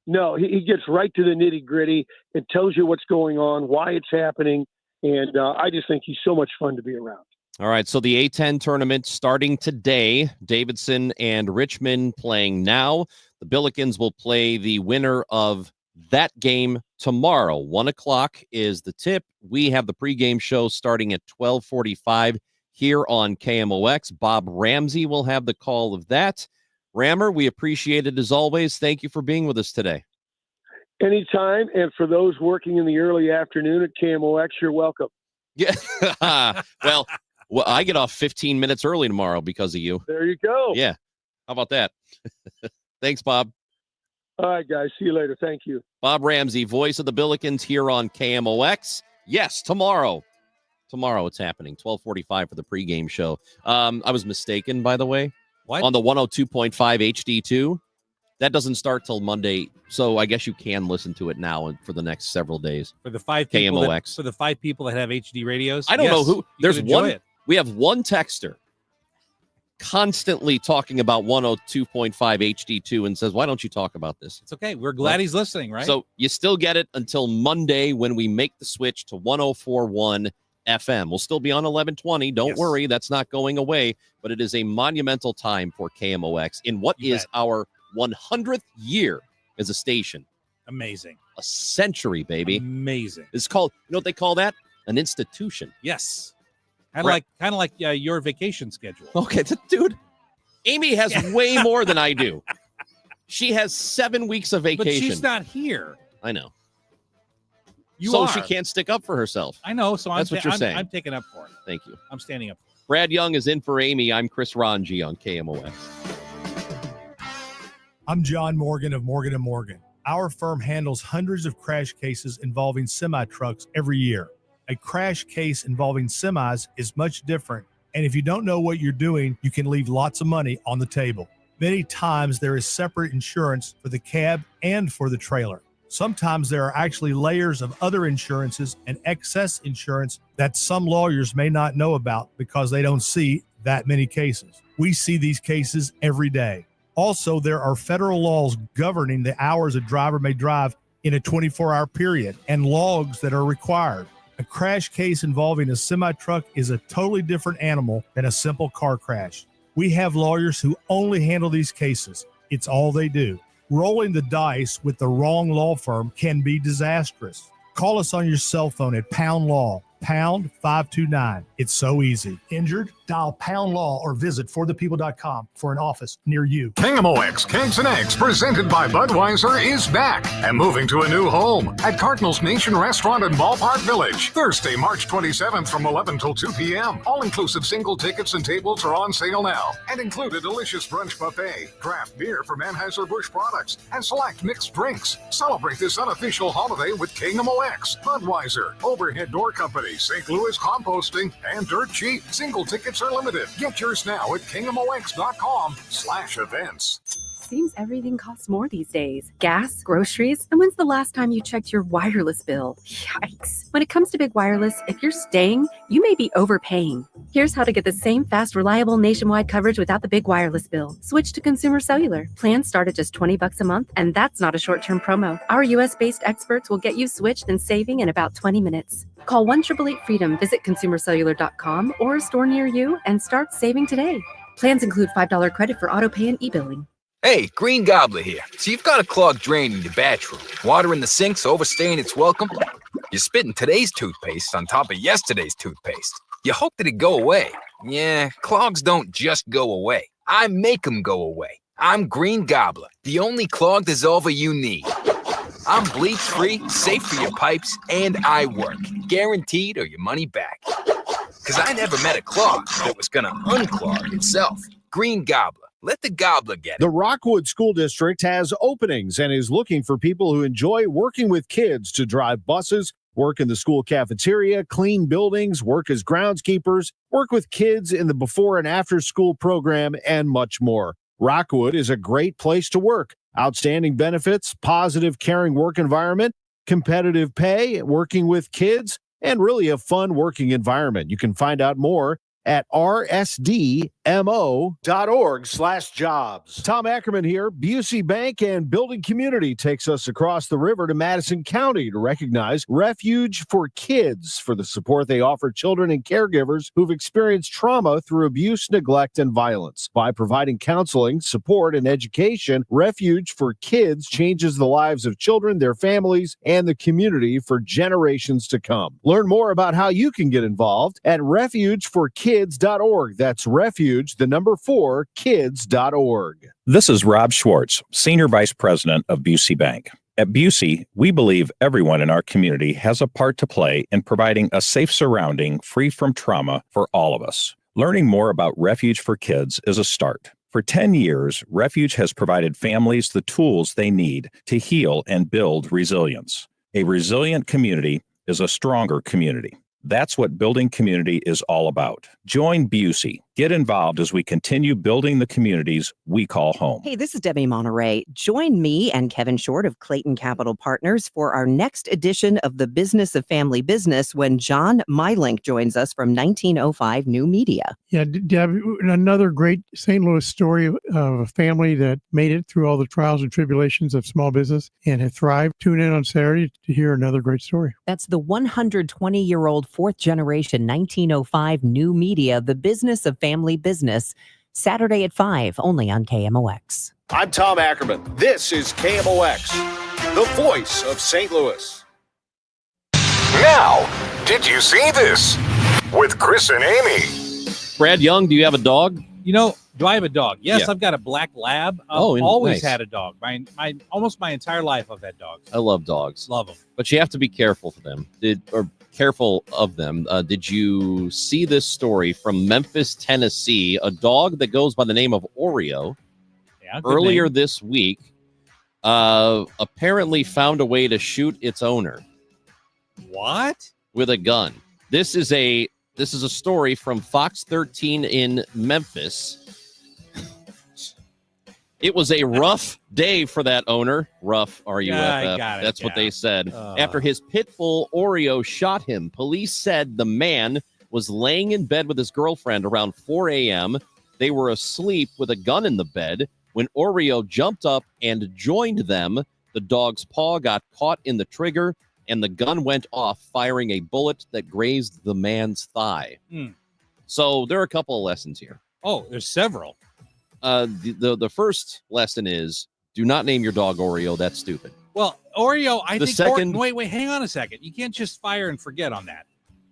No, he gets right to the nitty gritty and tells you what's going on, why it's happening. And I just think he's so much fun to be around. All right, so the A-10 tournament starting today. Davidson and Richmond playing now. The Billikens will play the winner of that game tomorrow. 1 o'clock is the tip. We have the pregame show starting at 12:45 here on KMOX. Bob Ramsey will have the call of that. Rammer, we appreciate it as always. Thank you for being with us today. Anytime, and for those working in the early afternoon at KMOX, you're welcome. Yeah, well, I get off 15 minutes early tomorrow because of you. There you go. Yeah. How about that? Thanks, Bob. All right, guys. See you later. Thank you. Bob Ramsey, voice of the Billikens here on KMOX. Yes, tomorrow. Tomorrow it's happening. 12:45 for the pregame show. I was mistaken, by the way. What? On the 102.5 HD2. That doesn't start till Monday, so I guess you can listen to it now and for the next several days. For the 5 people KMOX. for the 5 people that have HD radios. I don't know who. There's one. It. We have one texter constantly talking about 102.5 HD2 and says, why don't you talk about this? It's okay. We're glad he's listening, right? So you still get it until Monday when we make the switch to 104.1 FM. We'll still be on 1120. Don't worry. That's not going away. But it is a monumental time for KMOX in what is our 100th year as a station. Amazing. A century, baby. Amazing. It's called, you know what they call that? An institution. Yes. Kind of like your vacation schedule. Okay, dude. Amy has way more than I do. She has 7 weeks of vacation. But she's not here. I know. You so are. she can't stick up for herself. I know. So that's what you're saying. I'm taking up for it. Thank you. I'm standing up. Brad Young is in for Amy. I'm Chris Ranji on KMOX. I'm John Morgan of Morgan & Morgan. Our firm handles hundreds of crash cases involving semi-trucks every year. A crash case involving semis is much different, and if you don't know what you're doing, you can leave lots of money on the table. Many times there is separate insurance for the cab and for the trailer. Sometimes there are actually layers of other insurances and excess insurance that some lawyers may not know about because they don't see that many cases. We see these cases every day. Also, there are federal laws governing the hours a driver may drive in a 24-hour period and logs that are required. A crash case involving a semi-truck is a totally different animal than a simple car crash. We have lawyers who only handle these cases. It's all they do. Rolling the dice with the wrong law firm can be disastrous. Call us on your cell phone at Pound Law, pound 529. It's so easy. Injured? Dial pound law or visit forthepeople.com for an office near you. KMOX Kegs and Eggs, presented by Budweiser, is back and moving to a new home at Cardinals Nation Restaurant in Ballpark Village. Thursday, March 27th from 11 till 2 p.m. All-inclusive single tickets and tables are on sale now and include a delicious brunch buffet, draft beer from Anheuser-Busch products, and select mixed drinks. Celebrate this unofficial holiday with KMOX, Budweiser, Overhead Door Company, St. Louis Composting, and Dirt Cheap. Single tickets are limited. Get yours now at KMOX.com/events. Seems everything costs more these days. Gas, groceries, and when's the last time you checked your wireless bill? Yikes. When it comes to big wireless, if you're staying, you may be overpaying. Here's how to get the same fast, reliable nationwide coverage without the big wireless bill. Switch to Consumer Cellular. Plans start at just $20 a month, and that's not a short-term promo. Our US-based experts will get you switched and saving in about 20 minutes. Call 1-888-FREEDOM, visit consumercellular.com or a store near you, and start saving today. Plans include $5 credit for auto pay and e-billing. Hey, Green Gobbler here. So you've got a clogged drain in your bathroom. Water in the sink's overstaying its welcome. You're spitting today's toothpaste on top of yesterday's toothpaste. You hope that it go away. Yeah, clogs don't just go away. I make them go away. I'm Green Gobbler, the only clog dissolver you need. I'm bleach-free, safe for your pipes, and I work. Guaranteed or your money back. Because I never met a clog that was going to unclog itself. Green Gobbler. Let the gobbler get it. The Rockwood School District has openings and is looking for people who enjoy working with kids to drive buses, work in the school cafeteria, clean buildings, work as groundskeepers, work with kids in the before and after school program, and much more. Rockwood is a great place to work. Outstanding benefits, positive, caring work environment, competitive pay, working with kids, and really a fun working environment. You can find out more at rsdmo.org/jobs. Tom Ackerman here. Busey Bank and Building Community takes us across the river to Madison County to recognize Refuge for Kids for the support they offer children and caregivers who've experienced trauma through abuse, neglect, and violence. By providing counseling, support, and education, Refuge for Kids changes the lives of children, their families, and the community for generations to come. Learn more about how you can get involved at refugeforkids.org. That's refuge, the number 4, kids.org. This is Rob Schwartz, Senior Vice President of Busey Bank. At Busey, we believe everyone in our community has a part to play in providing a safe surrounding free from trauma for all of us. Learning more about Refuge for Kids is a start. For 10 years, Refuge has provided families the tools they need to heal and build resilience. A resilient community is a stronger community. That's what building community is all about. Join Busey. Get involved as we continue building the communities we call home. Hey, this is Debbie Monterey. Join me and Kevin Short of Clayton Capital Partners for our next edition of The Business of Family Business when John Mylink joins us from 1905 New Media. Yeah, Deb, another great St. Louis story of a family that made it through all the trials and tribulations of small business and have thrived. Tune in on Saturday to hear another great story. That's the 120-year-old fourth generation 1905 New Media, The Business of Family Business, Saturday at 5, only on KMOX. I'm Tom Ackerman. This is KMOX, the voice of St. Louis. Now, did you see this? With Chris and Amy. Brad Young, do you have a dog? You know, do I have a dog? Yes, Yeah. I've got a black lab. I've Oh, always nice. had a dog. Almost my entire life I've had dogs. I love dogs. Love them. But you have to be careful for them. Careful of them. Did you see this story from Memphis, Tennessee? A dog that goes by the name of Oreo Yeah, good earlier name. this week apparently found a way to shoot its owner. What? With a gun. This is a story from Fox 13 in Memphis. It was a rough day for that owner. Rough, R-U-F-F. Yeah, I got it, That's what yeah. they said. After his pit bull Oreo shot him, police said the man was laying in bed with his girlfriend around 4 a.m. They were asleep with a gun in the bed. When Oreo jumped up and joined them, the dog's paw got caught in the trigger, and the gun went off, firing a bullet that grazed the man's thigh. So there are a couple of lessons here. Oh, there's several. The first lesson is do not name your dog Oreo. That's stupid. Well, Oreo, I The think. second- Wait, hang on a second. You can't just fire and forget on that.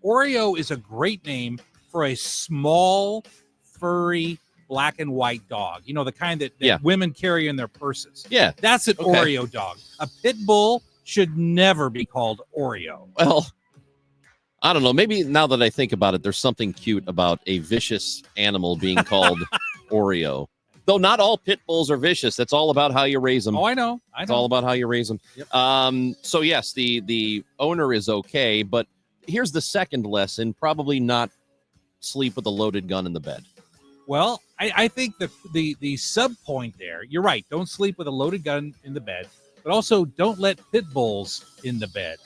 Oreo is a great name for a small, furry, black and white dog. You know, the kind that women carry in their purses. Yeah. That's an Oreo dog. A pit bull should never be called Oreo. Well, I don't know. Maybe now that I think about it, there's something cute about a vicious animal being called Oreo. Though not all pit bulls are vicious. That's all about how you raise them. Oh, I know. It's all about how you raise them. Yep. So, yes, the owner is okay. But here's the second lesson. Probably not sleep with a loaded gun in the bed. Well, I think the sub point there, you're right. Don't sleep with a loaded gun in the bed, but also don't let pit bulls in the bed.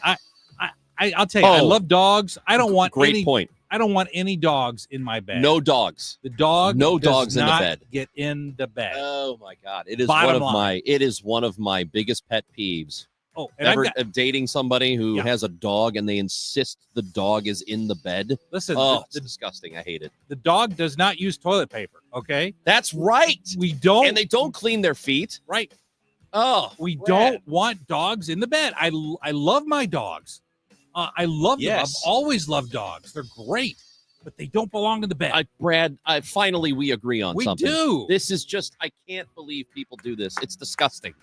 I'll tell you, I love dogs. I don't want point. I don't want any dogs in my bed. No dogs. The dog no does dogs not in the bed. Get in the bed. Oh my God. It is Bottom one of line. one of my biggest pet peeves. Oh, and ever dating somebody who has a dog and they insist the dog is in the bed. Listen, it's disgusting. I hate it. The dog does not use toilet paper. Okay, that's right. We don't, and they don't clean their feet. Right. Oh, we don't want dogs in the bed. I love my dogs. I love them. I've always loved dogs. They're great, but they don't belong in the bed. Brad, finally we agree on something. We do. This is just, I can't believe people do this. It's disgusting.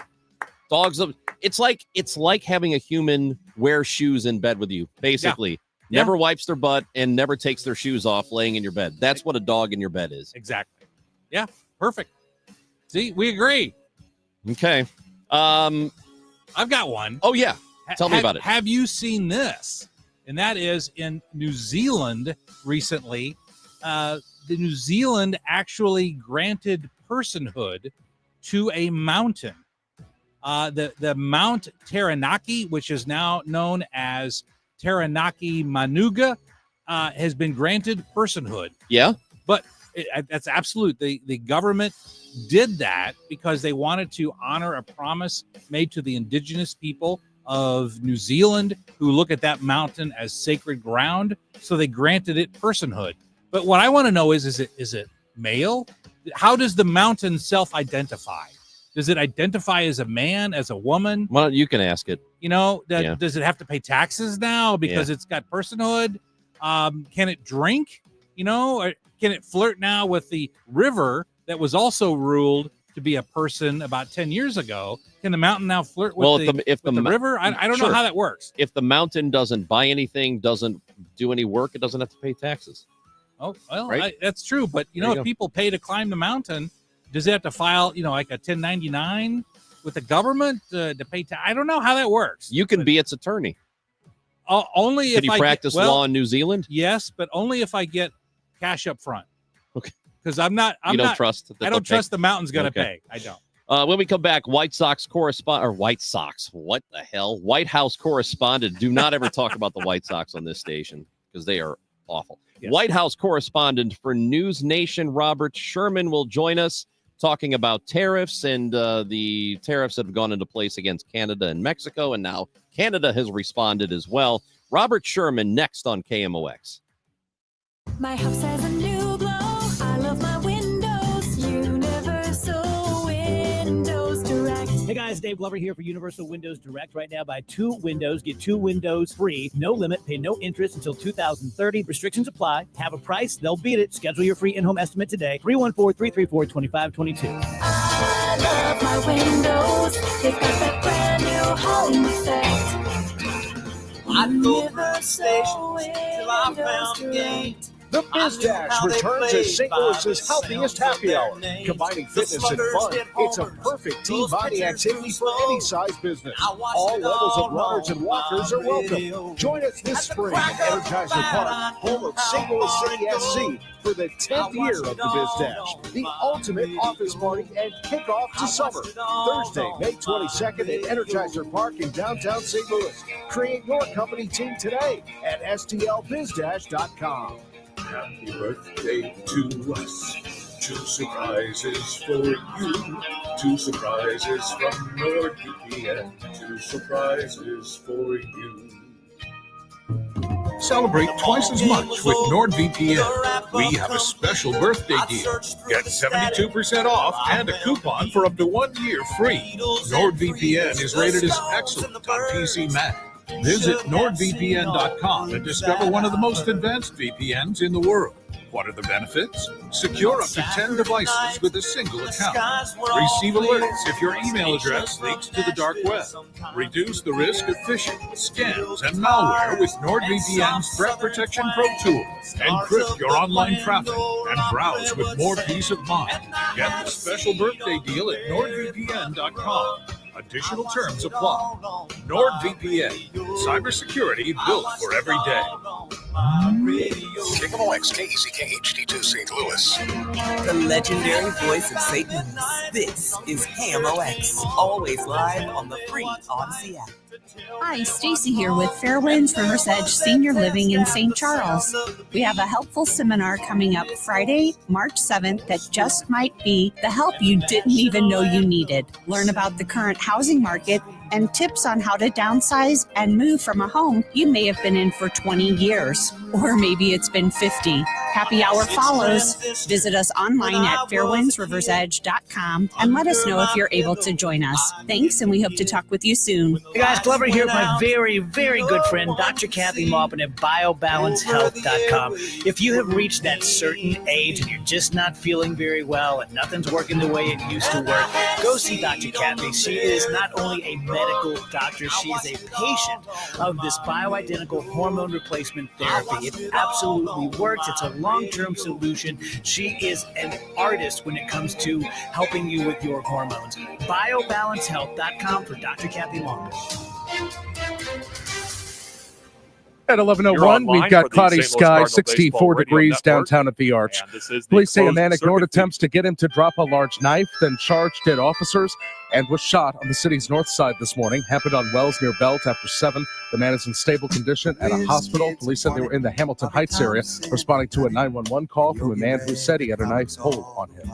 Dogs, it's like having a human wear shoes in bed with you, basically. Yeah. Never wipes their butt and never takes their shoes off laying in your bed. That's what a dog in your bed is. Exactly. Yeah, perfect. See, we agree. Okay. I've got one. Oh, yeah. Tell me about it. Have you seen this? And that is in New Zealand recently. The New Zealand actually granted personhood to a mountain. The Mount Taranaki, which is now known as Taranaki Manuga, has been granted personhood. Yeah. But that's absolute. The government did that because they wanted to honor a promise made to the indigenous people of New Zealand who look at that mountain as sacred ground. So they granted it personhood. But what I want to know is it male? How does the mountain self-identify? Does it identify as a man, as a woman? Well, you can ask it. You know, does it have to pay taxes now because it's got personhood? Can it drink? You know, or can it flirt now with the river that was also ruled to be a person about 10 years ago? Can the mountain now flirt with the river? I don't know how that works. If the mountain doesn't buy anything, doesn't do any work, it doesn't have to pay taxes. Oh, well, right? That's true. But, you know, if people pay to climb the mountain, does it have to file, you know, like a 1099 with the government to pay tax? I don't know how that works. You can be its attorney. Only if you practice law in New Zealand? Yes, but only if I get cash up front. Okay. Because I don't trust the mountain's going to pay. I don't. When we come back, White House correspondent. What the hell? White House correspondent. Do not ever talk about the White Sox on this station because they are awful. Yes. White House correspondent for News Nation, Robert Sherman, will join us talking about tariffs and the tariffs that have gone into place against Canada and Mexico. And now Canada has responded as well. Robert Sherman next on KMOX. My house has a new glow. I love my windows. Universal Windows Direct. Hey guys, Dave Glover here for Universal Windows Direct. Right now, buy 2 windows, get 2 windows free. No limit, pay no interest until 2030. Restrictions apply. Have a price, they'll beat it. Schedule your free in-home estimate today. 314-334-2522. I love my windows. They've got that brand new home effect. I'd go from station till I found a gate. The Biz Dash returns as St. Louis's healthiest happy hour. Combining fitness and fun, it's a perfect team body activity for any size business. All levels of runners and walkers are welcome. Join us this spring at Energizer Park, home of St. Louis City SC, for the 10th year of the Biz Dash, the ultimate office party and kickoff to summer. Thursday, May 22nd at Energizer Park in downtown St. Louis. Create your company team today at stlbizdash.com. Happy birthday to us. 2 surprises for you. 2 surprises from NordVPN. 2 surprises for you. Celebrate twice as much with NordVPN. We have a special birthday deal. Get 72% off and a coupon for up to 1 year free. NordVPN is rated as excellent on PC Mac. Visit NordVPN.com and discover one of the most advanced VPNs in the world. What are the benefits? Secure up to 10 devices with a single account. Receive alerts if your email address leaks to the dark web. Reduce the risk of phishing, scams, and malware with NordVPN's Threat Protection Pro tool. Encrypt your online traffic and browse with more peace of mind. Get the special birthday deal at NordVPN.com. Additional terms apply. NordVPN. Cybersecurity built for every day. KMOX KEZK HD2 St. Louis. The legendary voice of St. Louis. This is KMOX, always live on the free Odyssey app. Hi, Stacy here with Fairwinds River's Edge Senior Living in St. Charles. We have a helpful seminar coming up Friday, March 7th that just might be the help you didn't even know you needed. Learn about the current housing market and tips on how to downsize and move from a home you may have been in for 20 years, or maybe it's been 50. Happy hour follows. Visit us online at fairwindsriversedge.com and let us know if you're able to join us. Thanks, and we hope to talk with you soon. Hey guys, Glover here with my very, very good friend, Dr. Kathy Maupin at BioBalanceHealth.com. If you have reached that certain age and you're just not feeling very well and nothing's working the way it used to work, go see Dr. Kathy. She is not only a medical doctor, she is a patient of this bioidentical hormone replacement therapy. It absolutely works. It's a long-term solution. She is an artist when it comes to helping you with your hormones. BioBalanceHealth.com for Dr. Kathy Maupin. At 11:01, we've got cloudy sky, 64 degrees downtown at the Arch. Police say a man ignored attempts to get him to drop a large knife, then charged at officers and was shot on the city's north side this morning. Happened on Wells near Belt after 7. The man is in stable condition at a hospital. Police said they were in the Hamilton Heights area, responding to a 911 call from a man who said he had a knife pulled on him.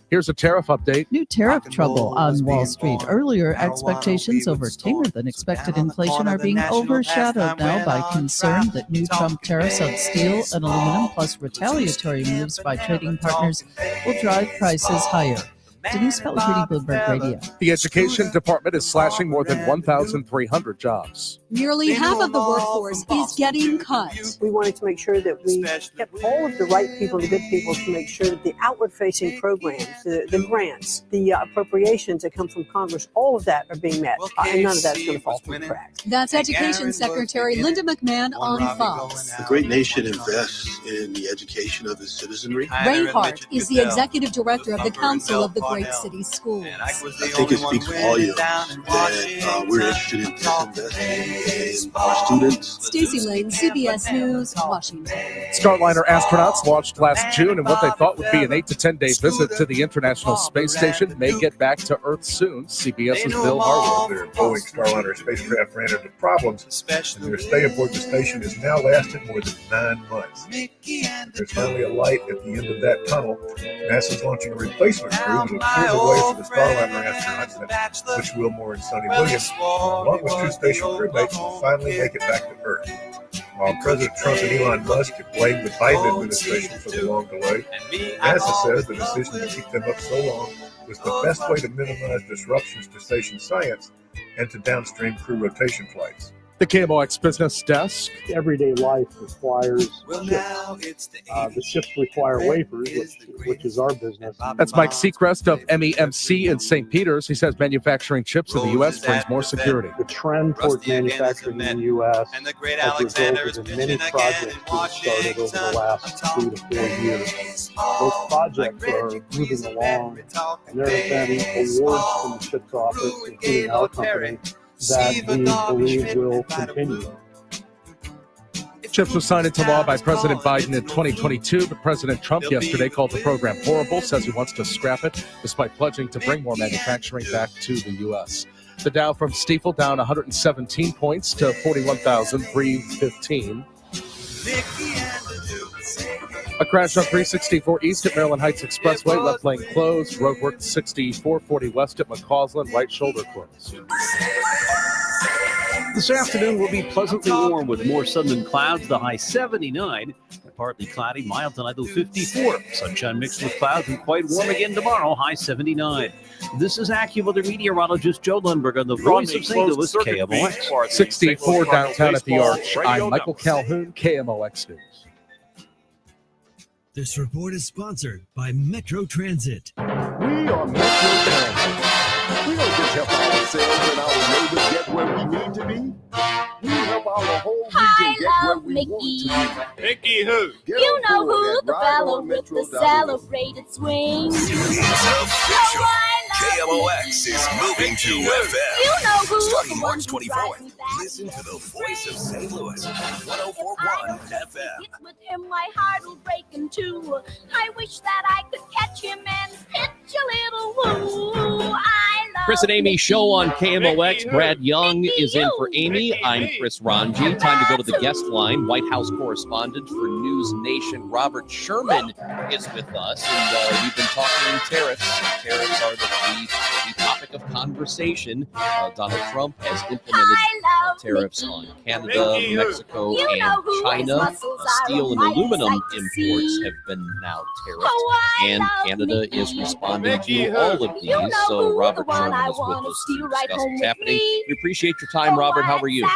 Here's a tariff update. New tariff trouble on Wall Street. Earlier expectations over tamer than expected inflation are being overshadowed now by concern that new Trump tariffs on steel and aluminum, plus retaliatory moves by trading partners, will drive prices higher. Denise Pellegrini, Bloomberg Radio. The Education Department is slashing more than 1,300 jobs. Nearly half of the workforce is getting cut. We wanted to make sure that we kept all of the right people, the good people, to make sure that the outward-facing programs, the grants, the appropriations that come from Congress, all of that are being met, and none of that's going to fall through the cracks. That's Education Secretary Linda McMahon on Fox. The great nation invests in the education of its citizenry. Ray Hart is the executive director of the Council of the Great City Schools. I think it speaks volumes that we're interested in investing in our students. Stacey Lane, CBS News, Washington. Starliner astronauts launched last June, and what they thought would be an 8 to 10 day visit to the International Space Station may get back to Earth soon. CBS's Bill Harwood. Their Boeing Starliner spacecraft ran into problems, and their stay aboard the station has now lasted more than 9 months. There's finally a light at the end of that tunnel. NASA's launching a replacement crew that will clear the way for the Starliner astronauts, which Wilmore and Sonny Williams, along with 2 station crewmates, will finally make it back to Earth. While President Trump and Elon Musk have blamed the Biden administration for the long delay, NASA says the decision to keep them up so long was the best way to minimize disruptions to station science and to downstream crew rotation flights. The KMOX Business Desk. Everyday life requires chips. The chips require wafers, which is our business. That's Mike Seacrest of MEMC in St. Peters. He says manufacturing chips in the U.S. brings more security. The trend towards manufacturing in the U.S. has resulted in many projects being started over the last 3 to 4 years. Those projects are moving along, and there have been awards from the CHIPS office, including our company, that we believe will continue. CHIPS was signed into law by President Biden in 2022, but President Trump yesterday called the program horrible, says he wants to scrap it, despite pledging to bring more manufacturing back to the U.S. The Dow from Stifel down 117 points to 41,315. A crash on 364 East at Maryland Heights Expressway, left lane closed. Roadwork 6440 West at McCausland, right shoulder closed. This afternoon will be pleasantly warm with more sun than clouds, the high 79. Partly cloudy, mild tonight, 54. Sunshine mixed with clouds and quite warm again tomorrow, high 79. This is AccuWeather meteorologist Joe Lundberg on the voice of St. Louis, KMOX. 64 downtown at the Arch. I'm Michael Calhoun, KMOX News. This report is sponsored by Metro Transit. We are Metro Transit. We don't just help ourselves and our neighbors get where we need to be. We help our whole region get where we want to be. Mickey who? You know who, the fellow with the celebrated swing. It's official. KMOX is moving to FM. You know who, starting March 24th. Listen to the voice of St. Louis, 104.1 FM. With him, my heart will break in two. I wish that I could catch him and pitch a little woo. Chris and Amy show on KMOX. Brad Young is in for Amy. I'm Chris Ranji. Time to go to the guest line. White House correspondent for News Nation, Robert Sherman, is with us. And we've been talking tariffs. Tariffs are the topic of conversation. Donald Trump has implemented tariffs on Canada, Mexico, and China. Steel and aluminum imports have been now tariffed. And Canada is responding to all of these. So Robert Sherman is with us to discuss what's happening. We appreciate your time, Robert. How are you?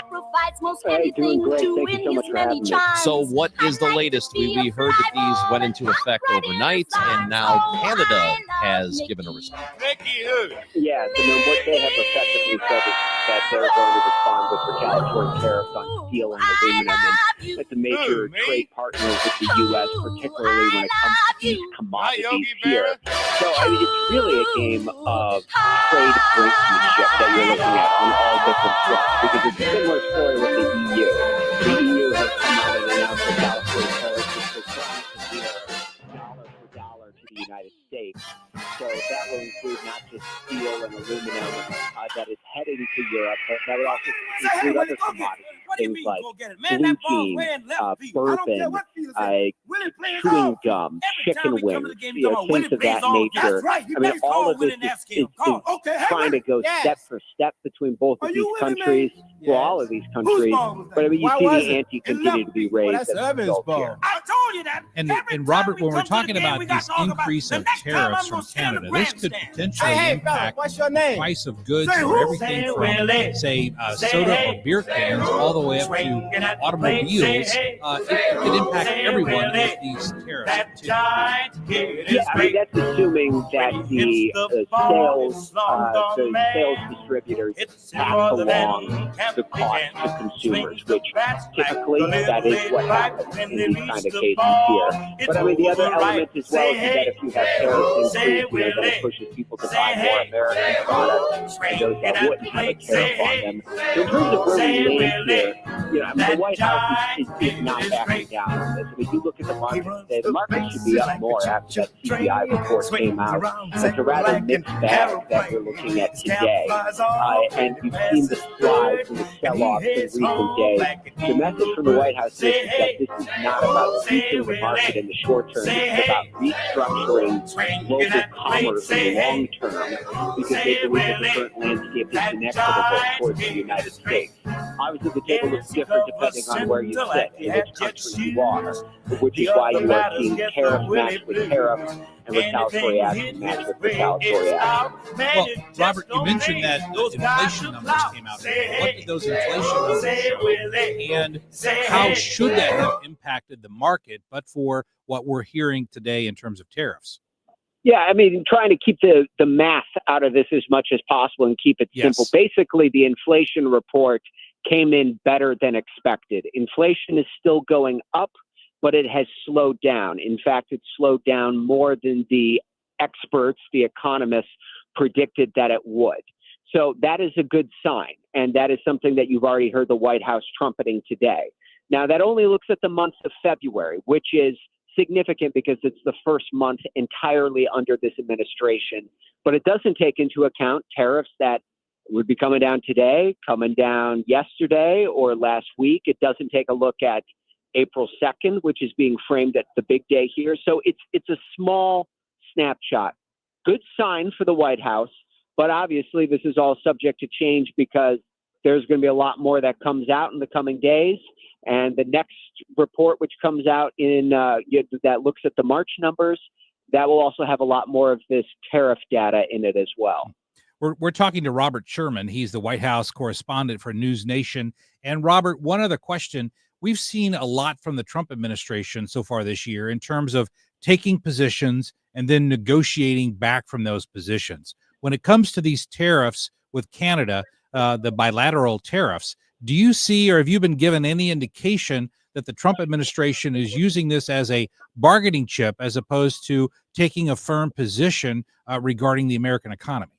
Hey, doing great. Thank you so much for having me. So what is the latest? We heard that these went into effect overnight, and now Canada has given a response. Yeah, so what they have effectively said is that they're going to respond with retaliatory tariffs on steel and aluminum, and it's a major trade partner with the U.S., particularly when it comes to these commodities here. So I mean, it's really a game of trade brinksmanship that you're looking at on all different fronts, because it's a similar story with the EU. The EU has come out and announced retaliatory tariffs which will promise to deal dollar for dollar to the United States. So that will include not just steel and aluminum that is heading to Europe, but that would also include other commodities, things like blue jeans, bourbon, chewing gum, chicken wings, things of that nature. I mean, all of this is trying to go step for step between both of these countries, well, all of these countries. But I mean, you see the ante continue to be raised as a result here. And Robert, when we're talking about this increase of tariffs from Canada, this could potentially impact the price of goods for everything from, say, soda or beer cans all the way up to automobiles. It could impact everyone with these tariffs. Yeah, I mean, that's assuming that the sales distributors pass along the cost to consumers, which typically that is what happens in these kind of cases here. But I mean, the other element as well is that if you have tariffs increase, that pushes people to buy more American products, and those that wouldn't have a tariff on them. So in terms of where we land here, I mean, the White House is not backing down on this. I mean, you look at the market today, the market should be up more after that CPI report came out. It's a rather mixed bag that we're looking at today. And you've seen the slides and the sell-off in recent days. The message from the White House is that this is not about keeping the market in the short term. It's about restructuring global commerce in the long term, because they believe that the current landscape is inexorable towards the United States. Obviously, the table looks different depending on where you sit and which country you are, which is why you are seeing tariffs matched with tariffs and retaliatory action matched with retaliatory action. Well, Robert, you mentioned that those inflation numbers came out. What did those inflation numbers show? And how should that have impacted the market, but for what we're hearing today in terms of tariffs? Yeah, I mean, trying to keep the math out of this as much as possible and keep it simple. Basically, the inflation report came in better than expected. Inflation is still going up, but it has slowed down. In fact, it slowed down more than the experts, the economists, predicted that it would. So that is a good sign, and that is something that you've already heard the White House trumpeting today. Now, that only looks at the month of February, which is significant because it's the first month entirely under this administration, but it doesn't take into account tariffs that would be coming down today, coming down yesterday or last week. It doesn't take a look at April 2nd, which is being framed at the big day here. So it's a small snapshot. Good sign for the White House, but obviously this is all subject to change because there's going to be a lot more that comes out in the coming days. And the next report, which comes out in that looks at the March numbers, that will also have a lot more of this tariff data in it as well. We're talking to Robert Sherman. He's the White House correspondent for News Nation. And Robert, one other question. We've seen a lot from the Trump administration so far this year in terms of taking positions and then negotiating back from those positions. When it comes to these tariffs with Canada, the bilateral tariffs, do you see, or have you been given any indication that the Trump administration is using this as a bargaining chip as opposed to taking a firm position regarding the American economy?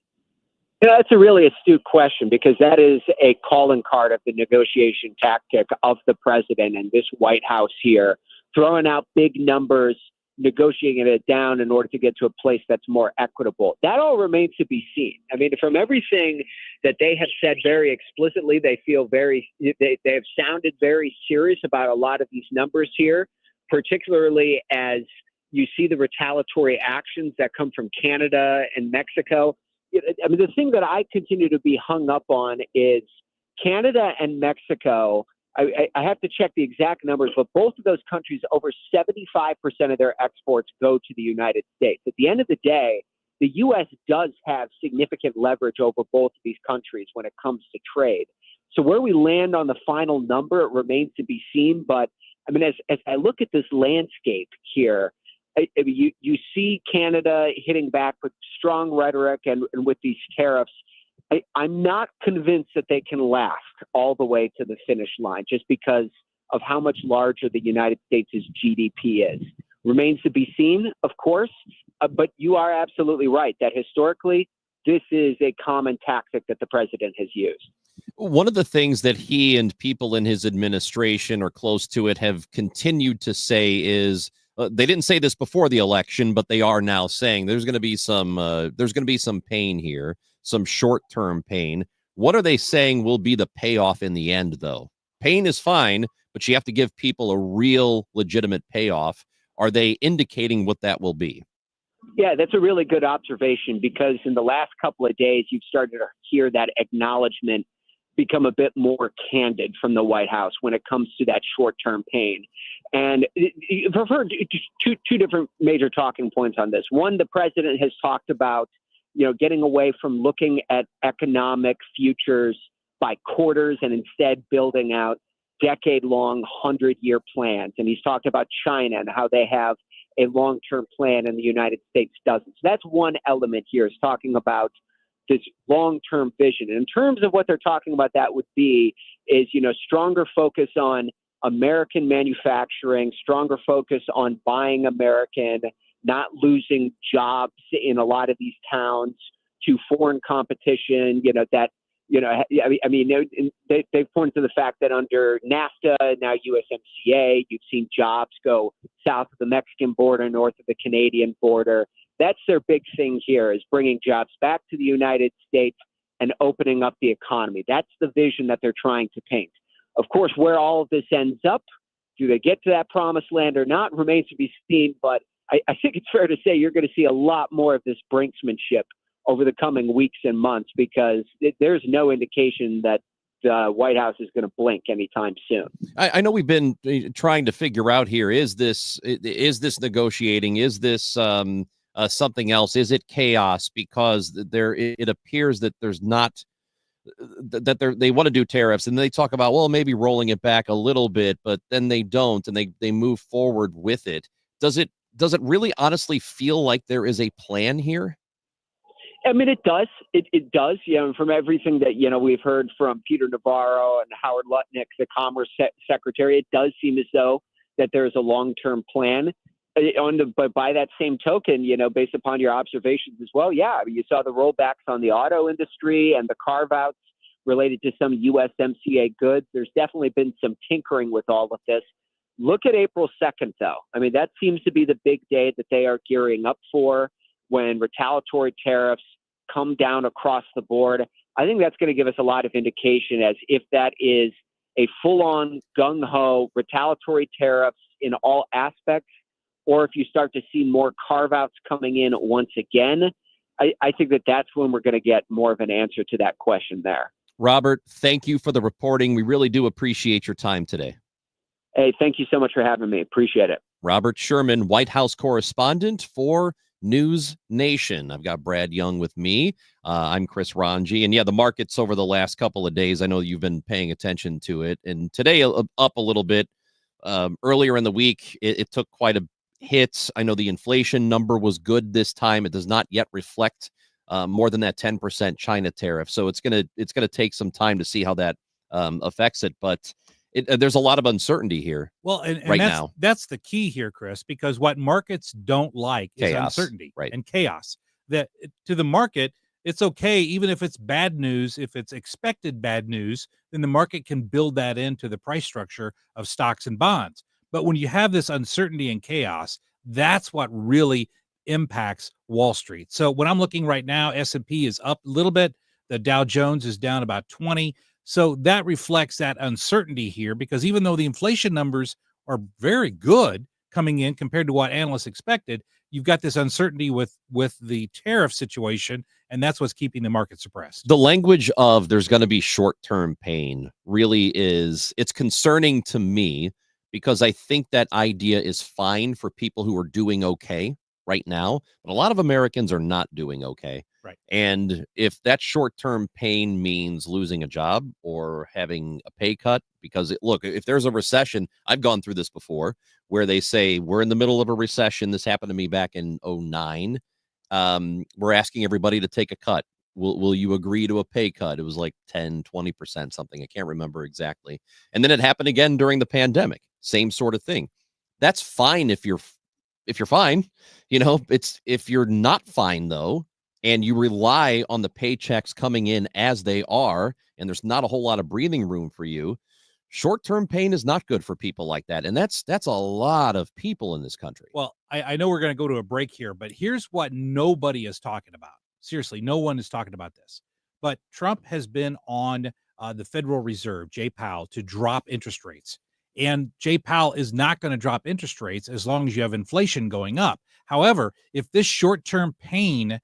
That's a really astute question, because that is a calling card of the negotiation tactic of the president and this White House here, throwing out big numbers, negotiating it down in order to get to a place that's more equitable. That all remains to be seen. I mean, from everything that they have said very explicitly, they have sounded very serious about a lot of these numbers here, particularly as you see the retaliatory actions that come from Canada and Mexico. I mean, the thing that I continue to be hung up on is Canada and Mexico. I have to check the exact numbers, but both of those countries, over 75% of their exports go to the United States. At the end of the day, the U.S. does have significant leverage over both of these countries when it comes to trade. So where we land on the final number, it remains to be seen. But I mean, as I look at this landscape here, you see Canada hitting back with strong rhetoric and with these tariffs. I'm not convinced that they can last all the way to the finish line, just because of how much larger the United States' GDP is. Remains to be seen, of course, but you are absolutely right that historically this is a common tactic that the president has used. One of the things that he and people in his administration or close to it have continued to say is, they didn't say this before the election, but they are now saying there's going to be some pain here, some short-term pain. What are they saying will be the payoff in the end, though? Pain is fine, but you have to give people a real, legitimate payoff. Are they indicating what that will be? Yeah, that's a really good observation, because in the last couple of days, you've started to hear that acknowledgement become a bit more candid from the White House when it comes to that short-term pain. And I've heard two different major talking points on this. One, the president has talked about, getting away from looking at economic futures by quarters and instead building out decade-long, 100-year plans. And he's talked about China and how they have a long-term plan and the United States doesn't. So that's one element here, is talking about this long-term vision. And in terms of what they're talking about, that would be is, stronger focus on American manufacturing, stronger focus on buying American, not losing jobs in a lot of these towns to foreign competition. They've pointed to the fact that under NAFTA, now USMCA, you've seen jobs go south of the Mexican border, north of the Canadian border. That's their big thing here, is bringing jobs back to the United States and opening up the economy. That's the vision that they're trying to paint. Of course, where all of this ends up, do they get to that promised land or not, remains to be seen. But I think it's fair to say you're going to see a lot more of this brinksmanship over the coming weeks and months, because there's no indication that the White House is going to blink anytime soon. I know we've been trying to figure out here, is this negotiating? Is this something else? Is it chaos? Because it appears that there's not, that they want to do tariffs, and they talk about, well, maybe rolling it back a little bit, but then they don't, and they move forward with it. Does it really honestly feel like there is a plan here? I mean, it does. It does. From everything that, we've heard from Peter Navarro and Howard Lutnick, the Commerce Secretary, it does seem as though that there's a long-term plan. But by that same token, based upon your observations as well, you saw the rollbacks on the auto industry and the carve-outs related to some USMCA goods. There's definitely been some tinkering with all of this. Look at April 2nd, though. I mean, that seems to be the big day that they are gearing up for, when retaliatory tariffs come down across the board. I think that's going to give us a lot of indication as if that is a full-on gung-ho retaliatory tariffs in all aspects, or if you start to see more carve-outs coming in once again. I think that's when we're going to get more of an answer to that question there. Robert, thank you for the reporting. We really do appreciate your time today. Hey, thank you so much for having me. Appreciate it. Robert Sherman, White House correspondent for News Nation. I've got Brad Young with me. I'm Chris Ranji. And the markets over the last couple of days, I know you've been paying attention to it. And today up a little bit. Earlier in the week, it took quite a hit. I know the inflation number was good this time. It does not yet reflect more than that 10% China tariff. So it's gonna take some time to see how that affects it. But there's a lot of uncertainty here. Well, and right that's, now, that's the key here, Chris, because what markets don't like is chaos, uncertainty right? And chaos. That to the market, it's okay, even if it's bad news, if it's expected bad news, then the market can build that into the price structure of stocks and bonds. But when you have this uncertainty and chaos, that's what really impacts Wall Street. So when I'm looking right now, S&P is up a little bit. The Dow Jones is down about 20. So that reflects that uncertainty here, because even though the inflation numbers are very good coming in compared to what analysts expected, you've got this uncertainty with the tariff situation, and that's what's keeping the market suppressed. The language of there's going to be short-term pain really it's concerning to me, because I think that idea is fine for people who are doing okay right now, but a lot of Americans are not doing okay. Right. And if that short-term pain means losing a job or having a pay cut, because look, if there's a recession, I've gone through this before, where they say we're in the middle of a recession. This happened to me back in 2009. We're asking everybody to take a cut. Will you agree to a pay cut? It was like 10, 20%, something. I can't remember exactly. And then it happened again during the pandemic. Same sort of thing. That's fine if you're fine. It's if you're not fine though, and you rely on the paychecks coming in as they are, and there's not a whole lot of breathing room for you, short-term pain is not good for people like that. And that's a lot of people in this country. Well, I know we're going to go to a break here, but here's what nobody is talking about. Seriously, no one is talking about this. But Trump has been on the Federal Reserve, Jay Powell, to drop interest rates. And Jay Powell is not going to drop interest rates as long as you have inflation going up. However, if this short-term pain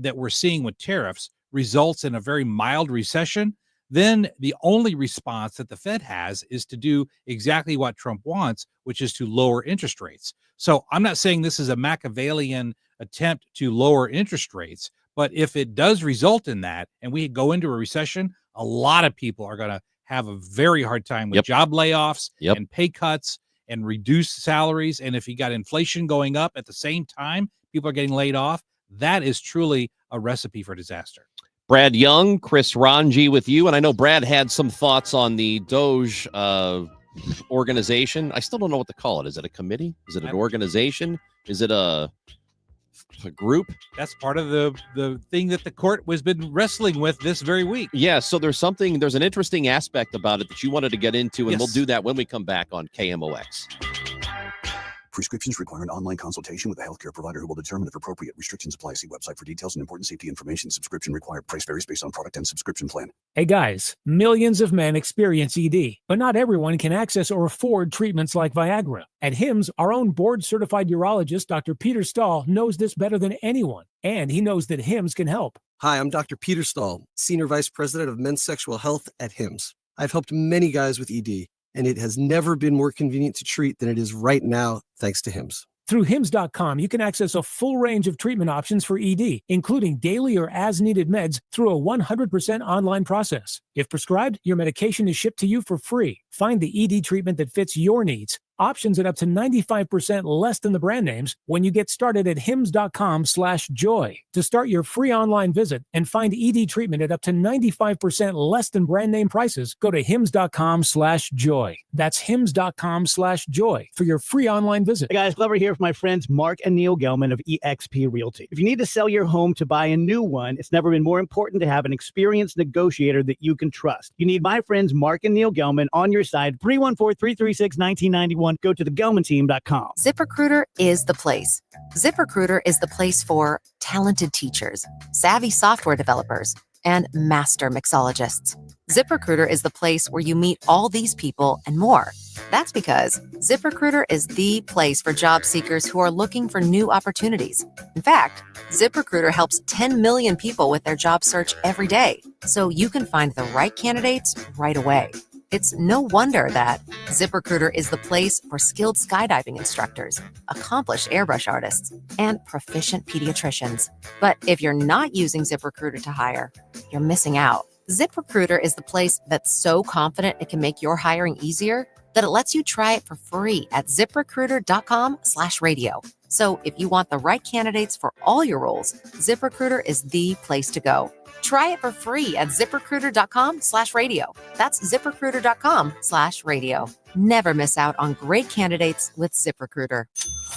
that we're seeing with tariffs results in a very mild recession, then the only response that the Fed has is to do exactly what Trump wants, which is to lower interest rates. So I'm not saying this is a Machiavellian attempt to lower interest rates, but if it does result in that and we go into a recession, a lot of people are going to have a very hard time with job layoffs and pay cuts and reduced salaries. And if you got inflation going up at the same time, people are getting laid off. That is truly a recipe for disaster. Brad Young, Chris Ranji with you. And I know Brad had some thoughts on the Doge organization. I still don't know what to call it. Is it a committee? Is it an organization? Is it a group? That's part of the thing that the court has been wrestling with this very week. Yeah, so there's an interesting aspect about it that you wanted to get into, and we'll do that when we come back on KMOX. Prescriptions require an online consultation with a healthcare provider who will determine if appropriate. Restrictions apply. See website for details and important safety information. Subscription required. Price varies based on product and subscription plan. Hey guys, millions of men experience ED, but not everyone can access or afford treatments like Viagra. At HIMSS, our own board-certified urologist, Dr. Peter Stahl, knows this better than anyone, and he knows that HIMSS can help. Hi, I'm Dr. Peter Stahl, Senior Vice President of Men's Sexual Health at HIMSS. I've helped many guys with ED, and it has never been more convenient to treat than it is right now, thanks to HIMSS. Through HIMSS.com, you can access a full range of treatment options for ED, including daily or as-needed meds through a 100% online process. If prescribed, your medication is shipped to you for free. Find the ED treatment that fits your needs. Options at up to 95% less than the brand names when you get started at hims.com/joy. To start your free online visit and find ED treatment at up to 95% less than brand name prices, go to hims.com/joy. That's hims.com/joy for your free online visit. Hey guys, Glover here with my friends Mark and Neil Gelman of eXp Realty. If you need to sell your home to buy a new one, it's never been more important to have an experienced negotiator that you can trust. You need my friends Mark and Neil Gelman on your side. 314-336-1991. Go to thegelmanteam.com. ZipRecruiter is the place. ZipRecruiter is the place for talented teachers, savvy software developers, and master mixologists. ZipRecruiter is the place where you meet all these people and more. That's because ZipRecruiter is the place for job seekers who are looking for new opportunities. In fact, ZipRecruiter helps 10 million people with their job search every day, so you can find the right candidates right away. It's no wonder that ZipRecruiter is the place for skilled skydiving instructors, accomplished airbrush artists, and proficient pediatricians. But if you're not using ZipRecruiter to hire, you're missing out. ZipRecruiter is the place that's so confident it can make your hiring easier that it lets you try it for free at ZipRecruiter.com/radio. So if you want the right candidates for all your roles, ZipRecruiter is the place to go. Try it for free at ZipRecruiter.com/radio. That's ZipRecruiter.com/radio. Never miss out on great candidates with ZipRecruiter.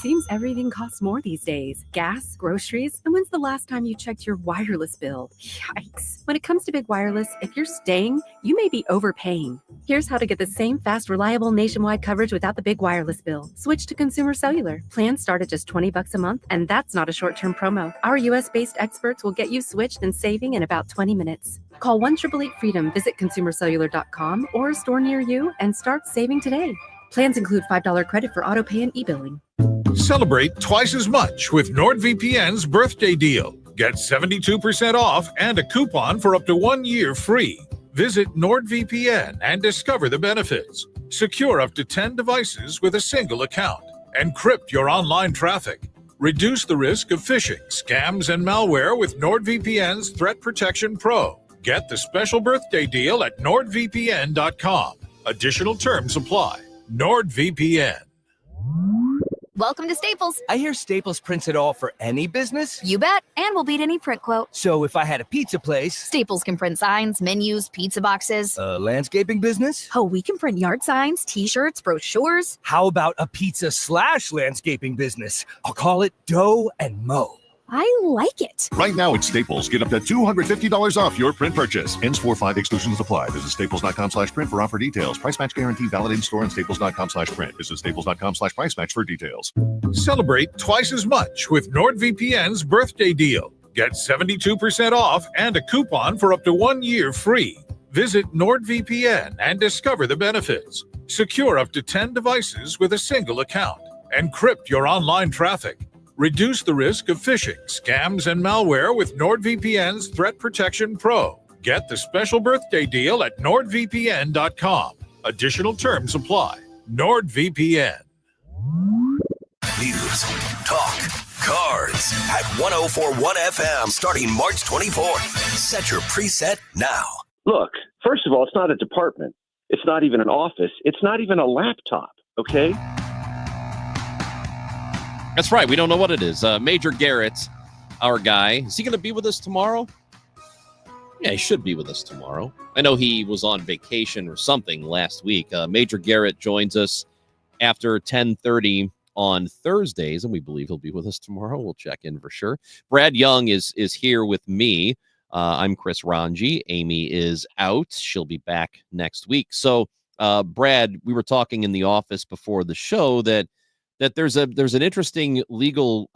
Seems everything costs more these days. Gas, groceries, and when's the last time you checked your wireless bill? Yikes. When it comes to big wireless, if you're staying, you may be overpaying. Here's how to get the same fast, reliable nationwide coverage without the big wireless bill. Switch to Consumer Cellular. Plans start at just $20 a month, and that's not a short-term promo. Our US-based experts will get you switched and saving in about 20 minutes. Call 1-888-FREEDOM, visit consumercellular.com or a store near you, and start saving today. Plans include $5 credit for auto pay and e-billing. Celebrate twice as much with NordVPN's birthday deal. Get 72% off and a coupon for up to 1 year free. Visit NordVPN and discover the benefits. Secure up to 10 devices with a single account. Encrypt your online traffic. Reduce the risk of phishing, scams, and malware with NordVPN's Threat Protection Pro. Get the special birthday deal at NordVPN.com. Additional terms apply. NordVPN. Welcome to Staples. I hear Staples prints it all for any business. You bet, and we'll beat any print quote. So if I had a pizza place... Staples can print signs, menus, pizza boxes. A landscaping business? Oh, we can print yard signs, t-shirts, brochures. How about a pizza/landscaping business? I'll call it Dough and Mo. I like it. Right now at Staples, get up to $250 off your print purchase. Ends 4/5, exclusions apply. Visit staples.com/print for offer details. Price match guarantee valid in store and staples.com/print. Visit staples.com/price match for details. Celebrate twice as much with NordVPN's birthday deal. Get 72% off and a coupon for up to 1 year free. Visit NordVPN and discover the benefits. Secure up to 10 devices with a single account. Encrypt your online traffic. Reduce the risk of phishing, scams, and malware with NordVPN's Threat Protection Pro. Get the special birthday deal at NordVPN.com. Additional terms apply. NordVPN. News, talk, cards at 104.1 FM starting March 24th. Set your preset now. Look, first of all, it's not a department. It's not even an office. It's not even a laptop, okay? That's right. We don't know what it is. Major Garrett, our guy, is he going to be with us tomorrow? Yeah, he should be with us tomorrow. I know he was on vacation or something last week. Major Garrett joins us after 10:30 on Thursdays, and we believe he'll be with us tomorrow. We'll check in for sure. Brad Young is here with me. I'm Chris Ranji. Amy is out. She'll be back next week. So, Brad, we were talking in the office before the show that there's an interesting legal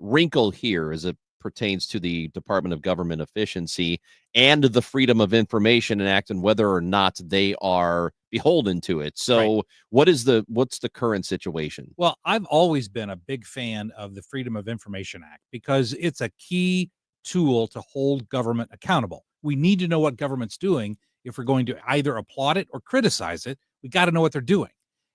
wrinkle here as it pertains to the Department of Government Efficiency and the Freedom of Information Act and whether or not they are beholden to it. So right. What's the current situation? Well, I've always been a big fan of the Freedom of Information Act because it's a key tool to hold government accountable. We need to know what government's doing. If we're going to either applaud it or criticize it, we got to know what they're doing.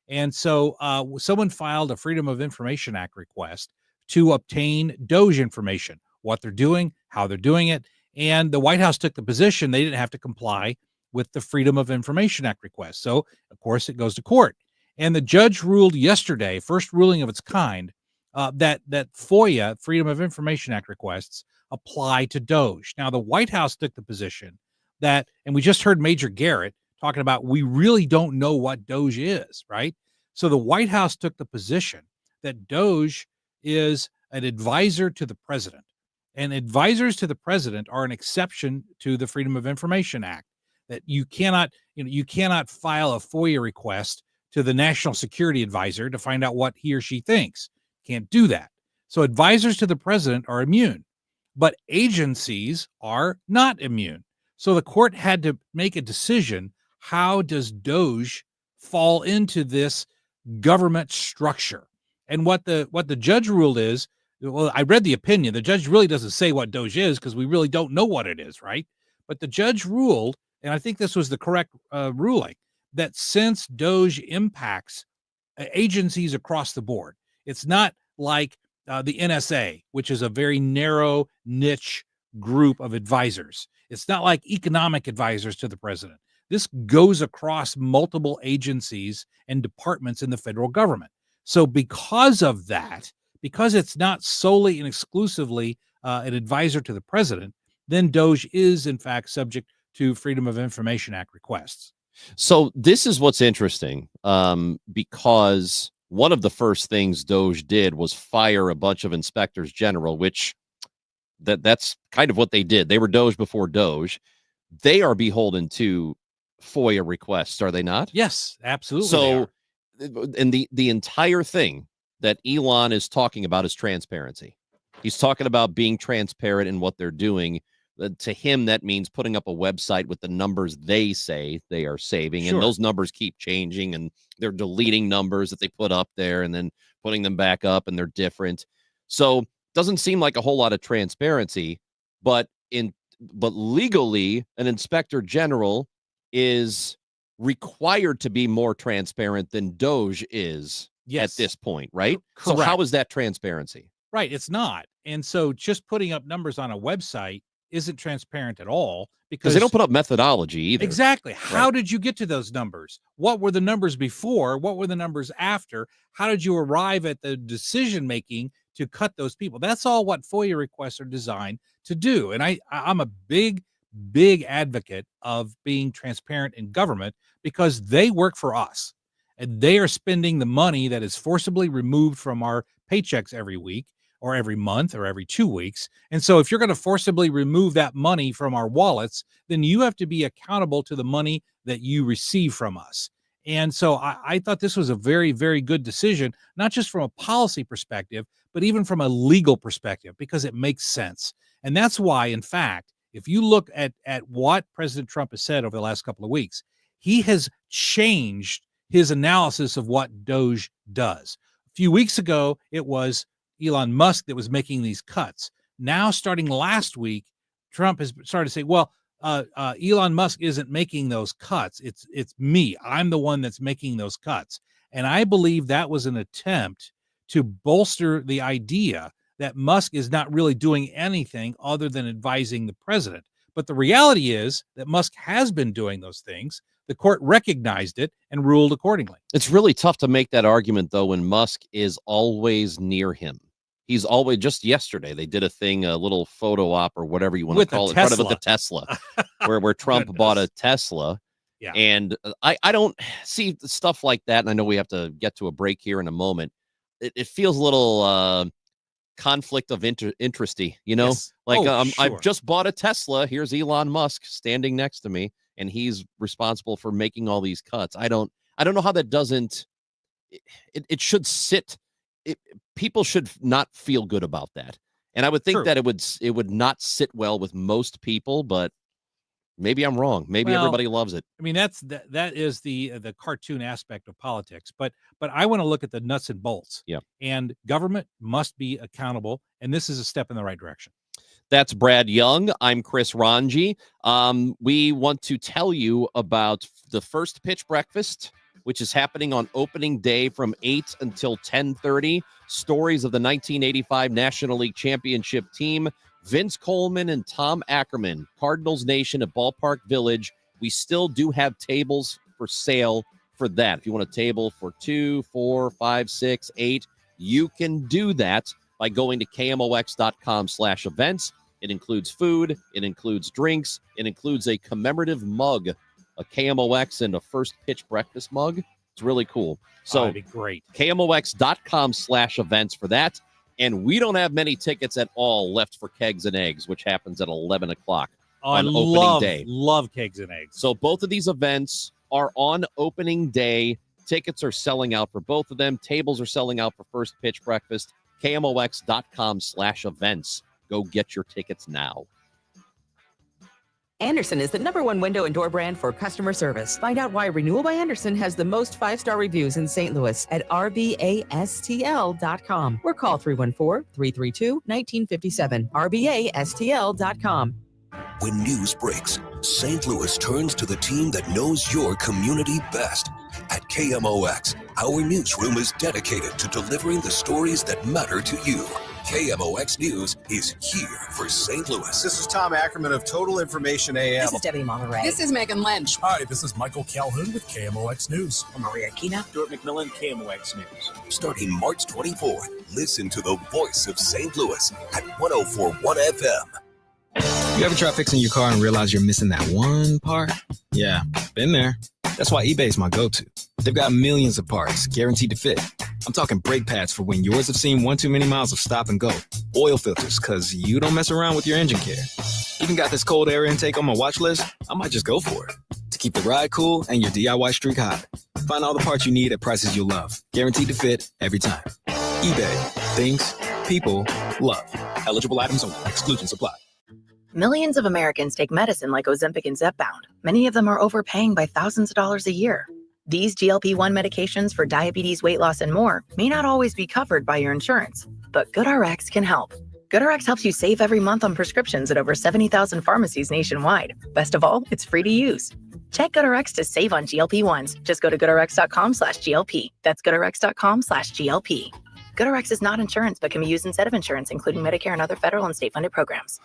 And so someone filed a Freedom of Information Act request to obtain DOJ information, what they're doing, how they're doing it. And the White House took the position they didn't have to comply with the Freedom of Information Act request. So, of course, it goes to court. And the judge ruled yesterday, first ruling of its kind, that FOIA, Freedom of Information Act requests, apply to DOJ. Now, the White House took the position that, and we just heard Major Garrett talking about, we really don't know what DOJ is, right? So the White House took the position that DOJ is an advisor to the president, and advisors to the president are an exception to the Freedom of Information Act, that you cannot file a FOIA request to the National Security Advisor to find out what he or she thinks. Can't do that. So advisors to the president are immune, but agencies are not immune. So the court had to make a decision. How does DOJ fall into this government structure? And what the judge ruled is, well, I read the opinion. The judge really doesn't say what DOJ is because we really don't know what it is, right? But the judge ruled, and I think this was the correct ruling, that since DOJ impacts agencies across the board, it's not like the NSA, which is a very narrow niche group of advisors. It's not like economic advisors to the president. This goes across multiple agencies and departments in the federal government. So because of that, because it's not solely and exclusively an advisor to the president, then DOJ is in fact subject to Freedom of Information Act requests. So this is what's interesting, because one of the first things DOJ did was fire a bunch of inspectors general, which that's kind of what they did. They were DOJ before DOJ. They are beholden to FOIA requests, are they not? Yes, absolutely. So, and the entire thing that Elon is talking about is transparency. He's talking about being transparent in what they're doing. To him, that means putting up a website with the numbers they say they are saving. Sure. And those numbers keep changing, and they're deleting numbers that they put up there and then putting them back up, and they're different. So doesn't seem like a whole lot of transparency, but legally, an inspector general is required to be more transparent than DOJ is at this point, right? Correct. So how is that transparency? Right, it's not. And so just putting up numbers on a website isn't transparent at all, because they don't put up methodology either. Exactly. How did you get to those numbers? What were the numbers before? What were the numbers after? How did you arrive at the decision making to cut those people? That's all what FOIA requests are designed to do. And I'm a big advocate of being transparent in government, because they work for us and they are spending the money that is forcibly removed from our paychecks every week or every month or every 2 weeks. And so if you're going to forcibly remove that money from our wallets, then you have to be accountable to the money that you receive from us. And so I thought this was a very, very good decision, not just from a policy perspective, but even from a legal perspective, because it makes sense. And that's why, in fact, if you look at what President Trump has said over the last couple of weeks, he has changed his analysis of what DOJ does. A few weeks ago, it was Elon Musk that was making these cuts. Now, starting last week, Trump has started to say, well, Elon Musk isn't making those cuts. It's me. I'm the one that's making those cuts. And I believe that was an attempt to bolster the idea that Musk is not really doing anything other than advising the president. But the reality is that Musk has been doing those things. The court recognized it and ruled accordingly. It's really tough to make that argument, though, when Musk is always near him. He's always, just yesterday, they did a thing, a little photo op or whatever you want to call it, in front of the Tesla, where Trump bought a Tesla. Yeah. And I don't see stuff like that. And I know we have to get to a break here in a moment. It feels a little conflict of interesty, you know, Yes. like Oh, sure. I've just bought a Tesla. Here's Elon Musk standing next to me, and he's responsible for making all these cuts. I don't know how that doesn't. It should sit. People should not feel good about that, and I would think that it would not sit well with most people. But maybe I'm wrong. Maybe everybody loves it. I mean, that is the cartoon aspect of politics. But I want to look at the nuts and bolts. Yeah. And government must be accountable, and this is a step in the right direction. That's Brad Young. I'm Chris Ranji. We want to tell you about the First Pitch Breakfast, which is happening on opening day from 8 until 10:30. Stories of the 1985 National League Championship team, Vince Coleman and Tom Ackerman, Cardinals Nation at Ballpark Village. We still do have tables for sale for that. If you want a table for 2, 4, 5, 6, 8, you can do that by going to KMOX.com/events. It includes food, it includes drinks, it includes a commemorative mug, a KMOX and a First Pitch Breakfast mug. It's really cool. So that'd be great. KMOX.com/events for that. And we don't have many tickets at all left for Kegs and Eggs, which happens at 11 o'clock on opening day. Love Kegs and Eggs. So both of these events are on opening day. Tickets are selling out for both of them. Tables are selling out for First Pitch Breakfast. KMOX.com/events. Go get your tickets now. Anderson is the #1 window and door brand for customer service. Find out why Renewal by Anderson has the most 5-star reviews in St. Louis at rbastl.com or call 314-332-1957. rbastl.com. When news breaks, St. Louis turns to the team that knows your community best. At KMOX, our newsroom is dedicated to delivering the stories that matter to you. KMOX News is here for St. Louis. This is Tom Ackerman of Total Information AM. This is Debbie Monterey. This is Megan Lynch. Hi, this is Michael Calhoun with KMOX News. I'm Maria Kina. Stuart McMillan, KMOX News. Starting March 24th, listen to the voice of St. Louis at 104.1 FM. You ever try fixing your car and realize you're missing that one part? Yeah, been there. That's why eBay is my go-to. They've got millions of parts, guaranteed to fit. I'm talking brake pads for when yours have seen 1 too many miles of stop and go. Oil filters, because you don't mess around with your engine care. Even got this cold air intake on my watch list. I might just go for it. To keep the ride cool and your DIY streak high. Find all the parts you need at prices you'll love. Guaranteed to fit every time. eBay. Things. People. Love. Eligible items only. Exclusions apply. Millions of Americans take medicine like Ozempic and Zepbound. Many of them are overpaying by thousands of dollars a year. These GLP-1 medications for diabetes, weight loss, and more may not always be covered by your insurance, but GoodRx can help. GoodRx helps you save every month on prescriptions at over 70,000 pharmacies nationwide. Best of all, it's free to use. Check GoodRx to save on GLP-1s. Just go to GoodRx.com/GLP. That's GoodRx.com/GLP. GoodRx is not insurance, but can be used instead of insurance, including Medicare and other federal and state-funded programs.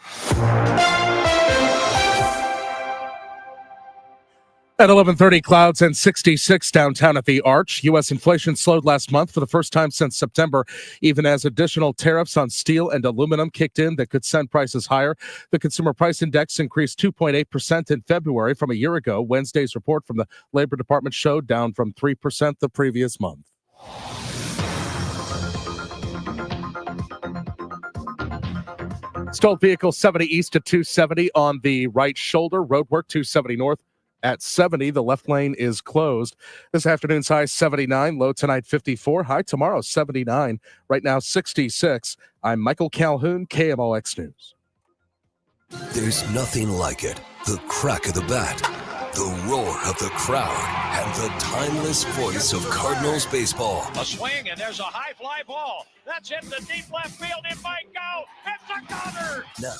At 11:30, clouds and 66 downtown at the Arch. U.S. inflation slowed last month for the first time since September, even as additional tariffs on steel and aluminum kicked in that could send prices higher. The Consumer Price Index increased 2.8% in February from a year ago. Wednesday's report from the Labor Department showed down from 3% the previous month. Stalled vehicle 70 east to 270 on the right shoulder. Roadwork 270 north. At 70, the left lane is closed. This afternoon's high 79, low tonight 54, high tomorrow 79, right now 66. I'm Michael Calhoun, KMOX News. There's nothing like it. The crack of the bat, the roar of the crowd, and the timeless voice of Cardinals baseball. A swing, and there's a high fly ball. That's hit the deep left field. It might go. It's a gunner. Now,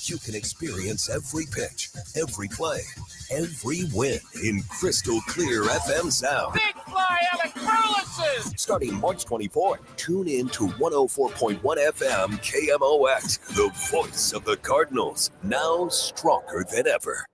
you can experience every pitch, every play, every win in crystal clear FM sound. Big fly, Alec Burleson. Starting March 24th, tune in to 104.1 FM KMOX, the voice of the Cardinals, now stronger than ever.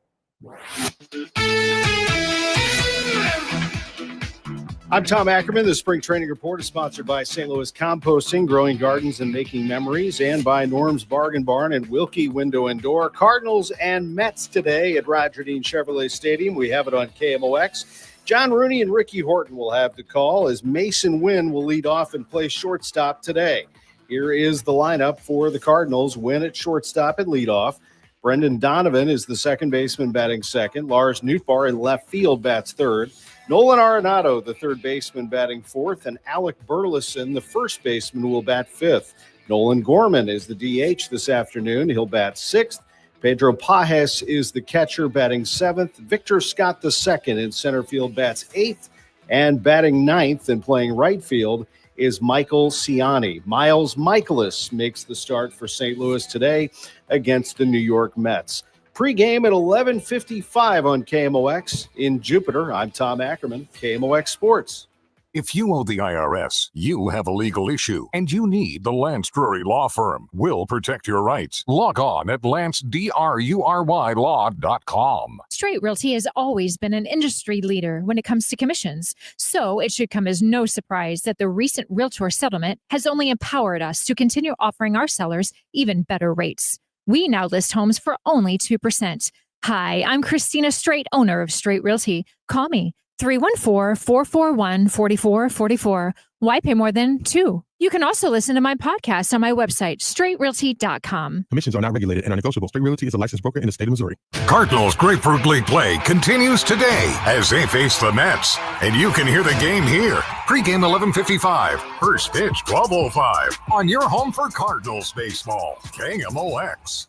I'm Tom Ackerman. The Spring Training Report is sponsored by St. Louis Composting, Growing Gardens and Making Memories, and by Norm's Bargain Barn and Wilkie Window and Door. Cardinals and Mets today at Roger Dean Chevrolet Stadium. We have it on KMOX. John Rooney and Ricky Horton will have the call as Mason Wynn will lead off and play shortstop today. Here is the lineup for the Cardinals. Wynn at shortstop and leadoff. Brendan Donovan is the second baseman batting second. Lars Nootbaar in left field bats third. Nolan Arenado, the third baseman, batting fourth, and Alec Burleson, the first baseman, will bat fifth. Nolan Gorman is the DH this afternoon. He'll bat sixth. Pedro Pajes is the catcher, batting seventh. Victor Scott II in center field bats eighth, and batting ninth and playing right field is Michael Ciani. Miles Michaelis makes the start for St. Louis today against the New York Mets. Pre-game at 11:55 on KMOX in Jupiter. I'm Tom Ackerman, KMOX Sports. If you owe the IRS, you have a legal issue, and you need the Lance Drury Law Firm. We'll protect your rights. Log on at lancedrurylaw.com. Straight Realty has always been an industry leader when it comes to commissions, so it should come as no surprise that the recent Realtor settlement has only empowered us to continue offering our sellers even better rates. We now list homes for only 2%. Hi, I'm Christina Straight, owner of Straight Realty. Call me, 314-441-4444. Why pay more than 2? You can also listen to my podcast on my website, straightrealty.com. Commissions are not regulated and are negotiable. Straight Realty is a licensed broker in the state of Missouri. Cardinals Grapefruit League play continues today as they face the Mets. And you can hear the game here. Pre-game 11:55. First pitch 12:05. On your home for Cardinals baseball. KMOX.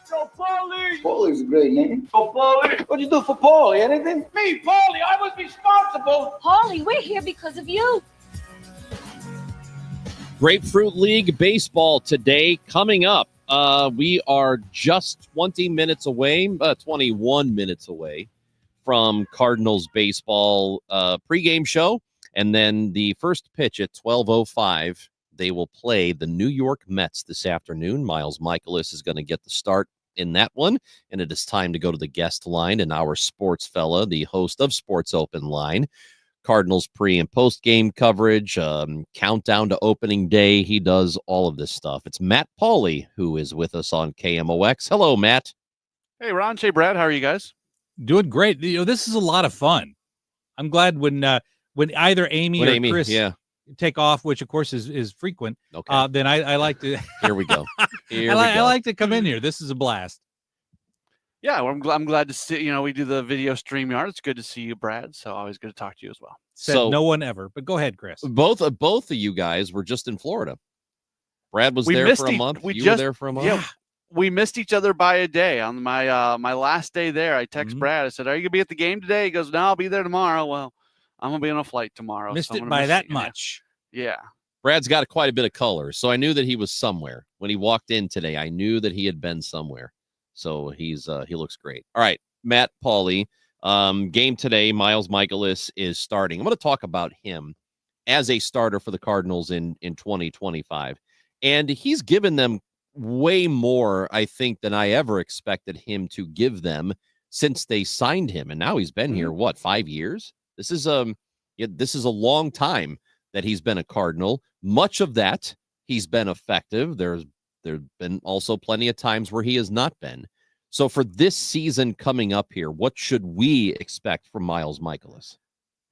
Go Paulie! Paulie's a great name. Go Paulie! What'd you do for Paulie? Anything? Me, Paulie! I was responsible! Paulie, we're here because of you. Grapefruit League baseball today coming up. We are just 21 minutes away from Cardinals baseball pregame show. And then the first pitch at 12:05 They will play the New York Mets this afternoon. Miles Michaelis is going to get the start in that one, and it is time to go to the guest line and our sports fella, the host of Sports Open Line. Cardinals pre and post game coverage, countdown to opening day. He does all of this stuff. It's Matt Pauley who is with us on KMOX. Hello, Matt. Hey, Ron. Hey, Brad. How are you guys? Doing great. This is a lot of fun. I'm glad when either Amy or Chris take off, which of course is frequent. Okay. Then I like to. Here we go. I like to come in here. This is a blast. Yeah, well, I'm glad to see. We do the video StreamYard. It's good to see you, Brad. So always good to talk to you as well. So no one ever. But go ahead, Chris. Both of you guys were just in Florida. Brad was there for a month. You were there for a month. Yeah, we missed each other by a day. On my last day there, I text Brad. I said, "Are you gonna be at the game today?" He goes, "No, I'll be there tomorrow." Well, I'm gonna be on a flight tomorrow. Missed it by that much. Yeah. Brad's got quite a bit of color, so I knew that he was somewhere when he walked in today. I knew that he had been somewhere. So he looks great. All right, Matt Pauley, game today. Miles Michaelis is starting. I'm going to talk about him as a starter for the Cardinals in 2025. And he's given them way more, I think, than I ever expected him to give them since they signed him. And now he's been here, 5 years? This is a long time that he's been a Cardinal. Much of that, he's been effective. There's been also plenty of times where he has not been. So for this season coming up here, what should we expect from Miles Michaelis?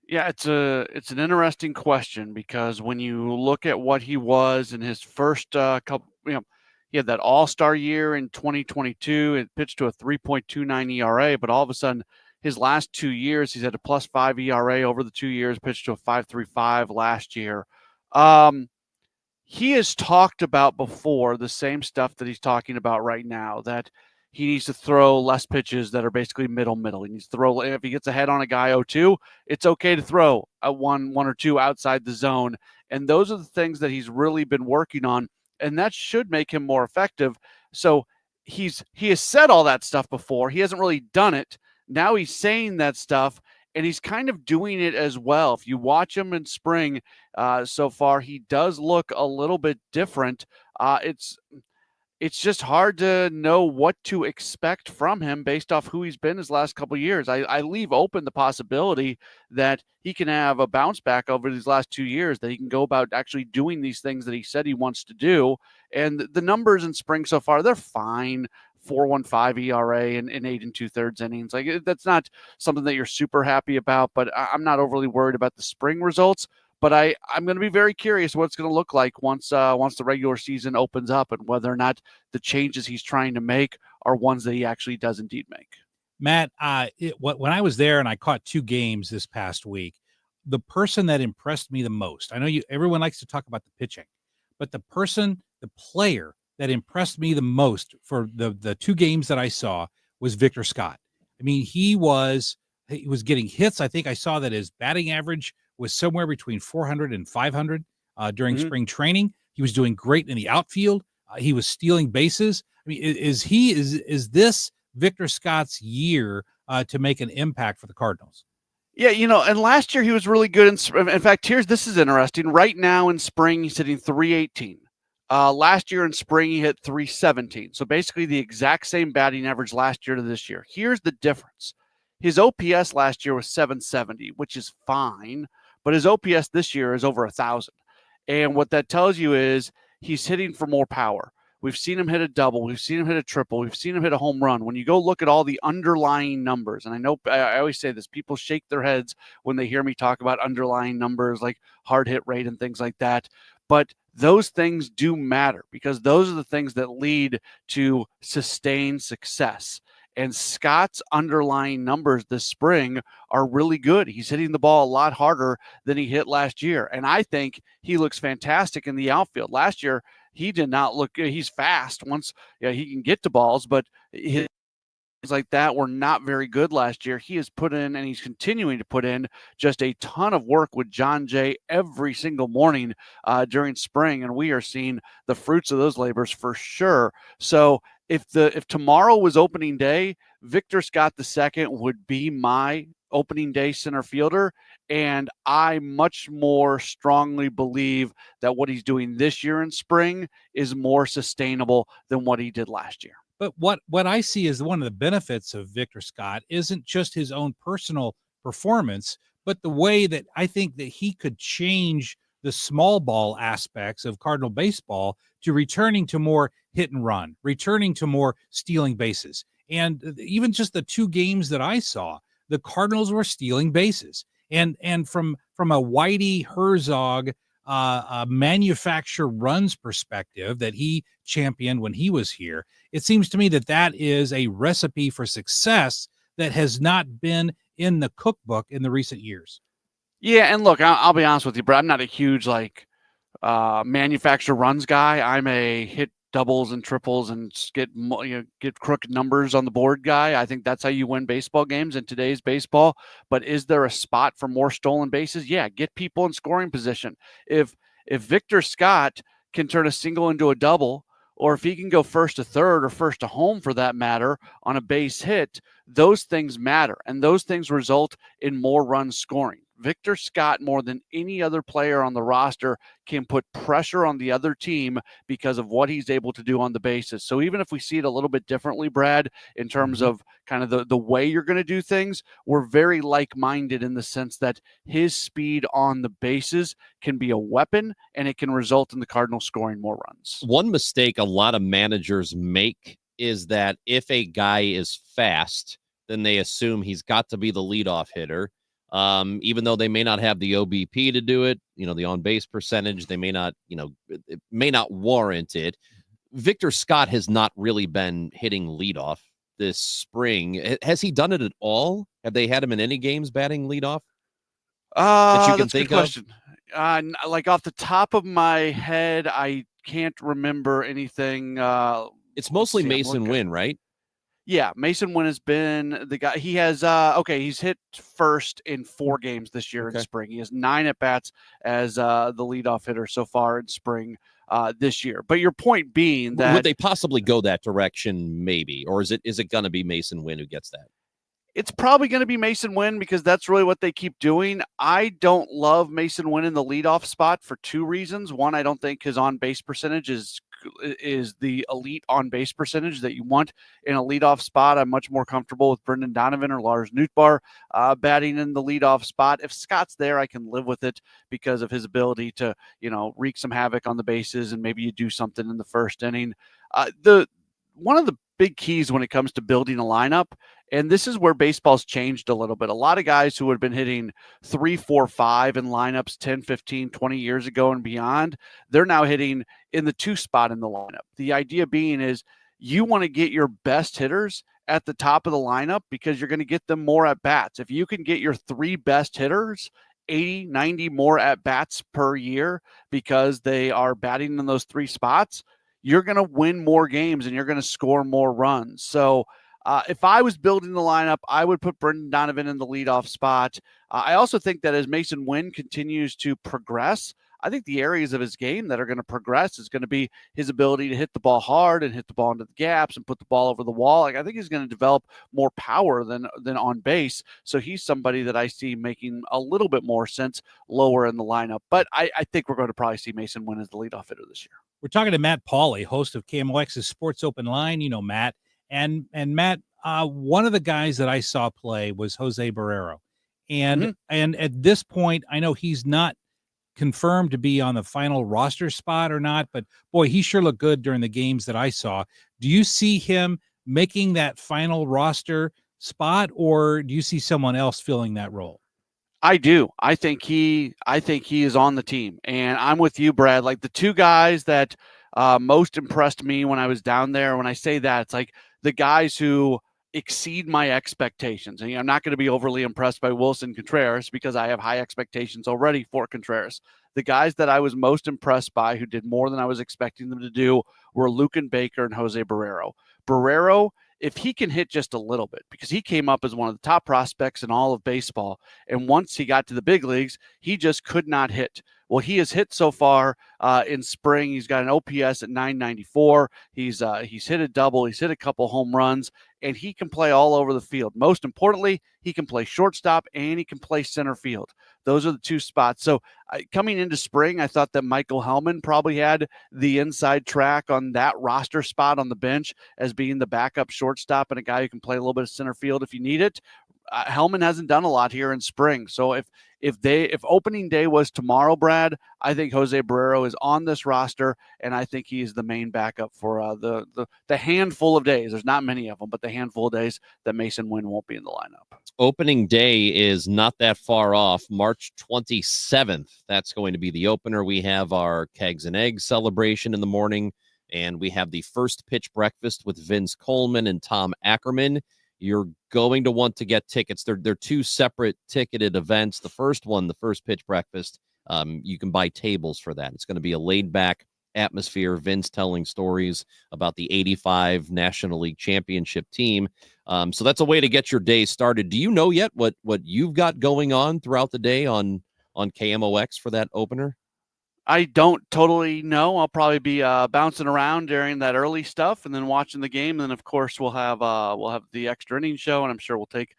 Yeah, it's an interesting question because when you look at what he was in his first couple, he had that all-star year in 2022. It pitched to a 3.29 ERA, but all of a sudden his last 2 years, he's had a +5 ERA over the 2 years, pitched to a 5.35 last year. He has talked about before the same stuff that he's talking about right now, that he needs to throw less pitches that are basically middle. He needs to throw, if he gets ahead on a guy 0-2, it's okay to throw a one or two outside the zone. And those are the things that he's really been working on, and that should make him more effective. So he has said all that stuff before. He hasn't really done it. Now he's saying that stuff, and he's kind of doing it as well. If you watch him in spring so far, he does look a little bit different. It's just hard to know what to expect from him based off who he's been his last couple of years. I leave open the possibility that he can have a bounce back over these last 2 years, that he can go about actually doing these things that he said he wants to do. And the numbers in spring so far, they're fine. 4.15 ERA in 8 2/3 innings. Like, that's not something that you're super happy about, but I'm not overly worried about the spring results. But I'm going to be very curious what it's going to look like once the regular season opens up, and whether or not the changes he's trying to make are ones that he actually does indeed make. Matt, when I was there and I caught 2 games this past week, the person that impressed me the most, I know everyone likes to talk about the pitching, but the player that impressed me the most for the 2 games that I saw was Victor Scott. I mean, he was getting hits. I think I saw that his batting average was somewhere between 400 and 500 during spring training. He was doing great in the outfield. He was stealing bases. I mean, is this Victor Scott's year to make an impact for the Cardinals? Yeah, and last year he was really good. In fact, this is interesting. Right now in spring, he's hitting 318. Last year in spring, he hit 317. So basically the exact same batting average last year to this year. Here's the difference. His OPS last year was 770, which is fine, but his OPS this year is over 1,000. And what that tells you is he's hitting for more power. We've seen him hit a double. We've seen him hit a triple. We've seen him hit a home run. When you go look at all the underlying numbers, and I know I always say this, people shake their heads when they hear me talk about underlying numbers like hard hit rate and things like that. But those things do matter, because those are the things that lead to sustained success. And Scott's underlying numbers this spring are really good. He's hitting the ball a lot harder than he hit last year. And I think he looks fantastic in the outfield. Last year, he did not look good. He's fast once he can get to balls, but his like that were not very good last year. He has put in, and he's continuing to put in, just a ton of work with John Jay every single morning during spring, and we are seeing the fruits of those labors for sure. So if tomorrow was opening day, Victor Scott II would be my opening day center fielder. And I much more strongly believe that what he's doing this year in spring is more sustainable than what he did last year. But what I see as one of the benefits of Victor Scott isn't just his own personal performance, but the way that I think that he could change the small ball aspects of Cardinal baseball to returning to more hit and run, returning to more stealing bases. And even just the 2 games that I saw, the Cardinals were stealing bases. And from a Whitey Herzog manufacture runs perspective that he championed when he was here, it seems to me that is a recipe for success that has not been in the cookbook in the recent years. Yeah, and look, I'll be honest with you, Brad. I'm not a huge manufacture runs guy. I'm a hit doubles and triples and get crooked numbers on the board guy. I think that's how you win baseball games in today's baseball. But is there a spot for more stolen bases? Yeah, get people in scoring position. If Victor Scott can turn a single into a double, or if he can go first to third or first to home for that matter on a base hit, those things matter, and those things result in more runs scoring. Victor Scott, more than any other player on the roster, can put pressure on the other team because of what he's able to do on the bases. So even if we see it a little bit differently, Brad, in terms of kind of the way you're going to do things, we're very like-minded in the sense that his speed on the bases can be a weapon, and it can result in the Cardinals scoring more runs. One mistake a lot of managers make is that if a guy is fast, then they assume he's got to be the leadoff hitter. Even though they may not have the OBP to do it, the on-base percentage, they may not, it may not warrant it. Victor Scott has not really been hitting leadoff this spring. Has he done it at all? Have they had him in any games batting leadoff? That you can think of? Question. Off the top of my head, I can't remember anything. It's mostly Mason Wynn, right? Yeah, Mason Wynn has been the guy. He has he's hit first in 4 games this year in spring. He has 9 at-bats as the leadoff hitter so far in spring this year. But your point being that... Would they possibly go that direction maybe? Or is it going to be Mason Wynn who gets that? It's probably going to be Mason Wynn because that's really what they keep doing. I don't love Mason Wynn in the leadoff spot for 2 reasons. One, I don't think his on-base percentage is the elite on-base percentage that you want in a leadoff spot. I'm much more comfortable with Brendan Donovan or Lars Nootbaar batting in the leadoff spot. If Scott's there, I can live with it because of his ability to, wreak some havoc on the bases, and maybe you do something in the first inning. One of the big keys when it comes to building a lineup, and this is where baseball's changed a little bit. A lot of guys who had been hitting 3, 4, 5 in lineups 10, 15, 20 years ago and beyond, they're now hitting in the 2 spot in the lineup. The idea being is you want to get your best hitters at the top of the lineup because you're going to get them more at bats. If you can get your 3 best hitters 80, 90 more at bats per year because they are batting in those 3 spots, you're going to win more games and you're going to score more runs. So if I was building the lineup, I would put Brendan Donovan in the leadoff spot. I also think that as Mason Wynn continues to progress, I think the areas of his game that are going to progress is going to be his ability to hit the ball hard and hit the ball into the gaps and put the ball over the wall. I think he's going to develop more power than on base. So he's somebody that I see making a little bit more sense lower in the lineup. But I think we're going to probably see Mason Wynn as the leadoff hitter this year. We're talking to Matt Pauley, host of KMOX's Sports Open Line. Matt. And Matt, one of the guys that I saw play was Jose Barrero. And at this point, I know he's not confirmed to be on the final roster spot or not, but boy, he sure looked good during the games that I saw. Do you see him making that final roster spot, or do you see someone else filling that role? I do. I think he is on the team, and I'm with you, Brad. Like the 2 guys that most impressed me when I was down there. When I say that, it's like the guys who exceed my expectations. And I'm not going to be overly impressed by Wilson Contreras because I have high expectations already for Contreras. The guys that I was most impressed by who did more than I was expecting them to do were Luken Baker and Jose Barrero. Barrero, if he can hit just a little bit, because he came up as one of the top prospects in all of baseball, and once he got to the big leagues, he just could not hit. Well, he has hit so far in spring. He's got an OPS at 994. He's hit a double. He's hit a couple home runs, and he can play all over the field. Most importantly, he can play shortstop and he can play center field. Those are the two spots. So coming into spring, I thought that Michael Hellman probably had the inside track on that roster spot on the bench as being the backup shortstop and a guy who can play a little bit of center field if you need it. Hellman hasn't done a lot here in spring. So if opening day was tomorrow, Brad, I think Jose Barrero is on this roster, and I think he's the main backup for the handful of days. There's not many of them, but the handful of days that Mason Wynn won't be in the lineup. Opening day is not that far off, March 27th. That's going to be the opener. We have our Kegs and Eggs celebration in the morning, and we have the first pitch breakfast with Vince Coleman and Tom Ackerman. You're going to want to get tickets. They're two separate ticketed events. The first one, the first pitch breakfast, you can buy tables for that. It's going to be a laid-back atmosphere, Vince telling stories about the 85 National League Championship team. So that's a way to get your day started. Do you know yet what you've got going on throughout the day on KMOX for that opener? I don't totally know. I'll probably be bouncing around during that early stuff and then watching the game. And then, of course, we'll have the extra inning show, and I'm sure we'll take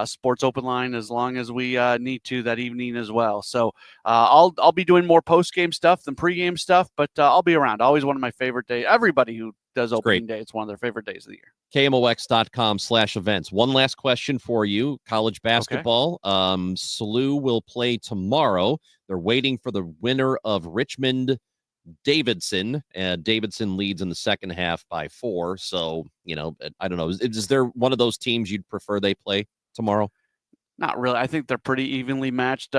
Sports Open Line as long as we need to that evening as well. So I'll be doing more post-game stuff than pre-game stuff, but I'll be around. Always one of my favorite days. Everybody who does opening day, it's one of their favorite days of the year. KMOX.com/events. One last question for you. College basketball. Okay. SLU will play tomorrow. They're waiting for the winner of Richmond Davidson. Davidson leads in the second half by 4. So, I don't know. Is there one of those teams you'd prefer they play tomorrow? Not really. I think they're pretty evenly matched.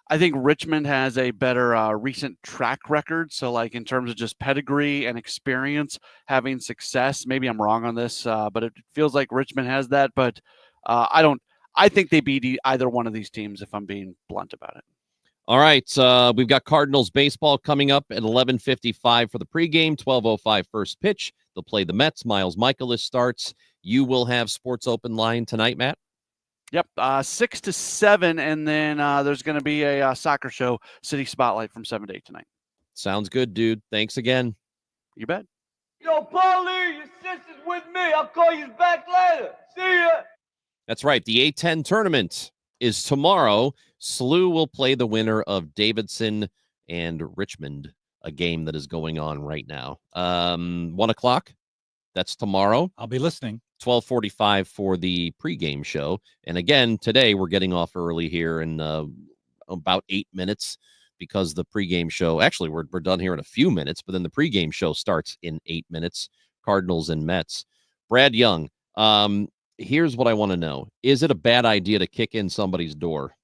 I think Richmond has a better recent track record. So, like in terms of just pedigree and experience, having success. Maybe I'm wrong on this, but it feels like Richmond has that. But I think they beat either one of these teams, if I'm being blunt about it. All right, we've got Cardinals baseball coming up at 11:55 for the pregame, 12:05 first pitch. They'll play the Mets. Miles Michaelis starts. You will have Sports Open Line tonight, Matt? Yep, 6 to 7, and then there's going to be a soccer show, City Spotlight, from 7 to 8 tonight. Sounds good, dude. Thanks again. You bet. Yo, Paulie, your sister's with me. I'll call you back later. See ya. That's right. The A10 tournament is tomorrow. SLU will play the winner of Davidson and Richmond, a game that is going on right now. 1 o'clock. That's tomorrow. I'll be listening. 12:45 for the pregame show. And again, today we're getting off early here in about 8 minutes because the pregame show, actually we're done here in a few minutes, but then the pregame show starts in 8 minutes. Cardinals and Mets. Brad Young, here's what I want to know. Is it a bad idea to kick in somebody's door?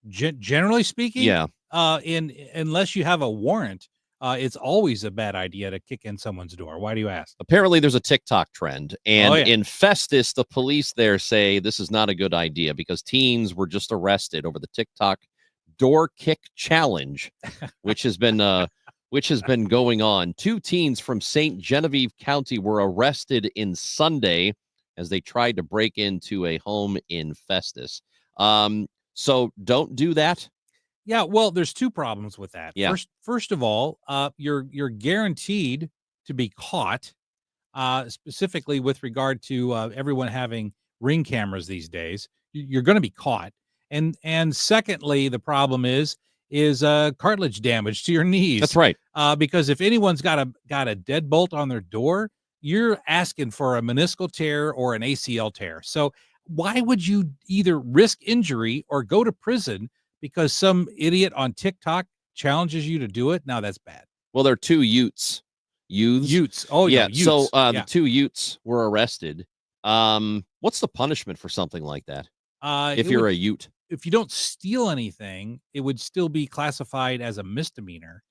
Generally speaking, yeah. Unless you have a warrant, it's always a bad idea to kick in someone's door. Why do you ask? Apparently, there's a TikTok trend, and in Festus, the police there say this is not a good idea because teens were just arrested over the TikTok door kick challenge, which has been going on. 2 teens from St. Genevieve County were arrested in Sunday as they tried to break into a home in Festus. So don't do that. Yeah, well, there's 2 problems with that. Yeah. First of all, you're guaranteed to be caught, specifically with regard to everyone having Ring cameras these days. You're going to be caught. And secondly, the problem is cartilage damage to your knees. That's right. Because if anyone's got a deadbolt on their door, you're asking for a meniscal tear or an ACL tear. So why would you either risk injury or go to prison because some idiot on TikTok challenges you to do it? Now that's bad. Well, they're 2 youths. Utes. Oh, yeah. Utes. So the 2 youths were arrested. What's the punishment for something like that? If you're a ute? If you don't steal anything, it would still be classified as a misdemeanor,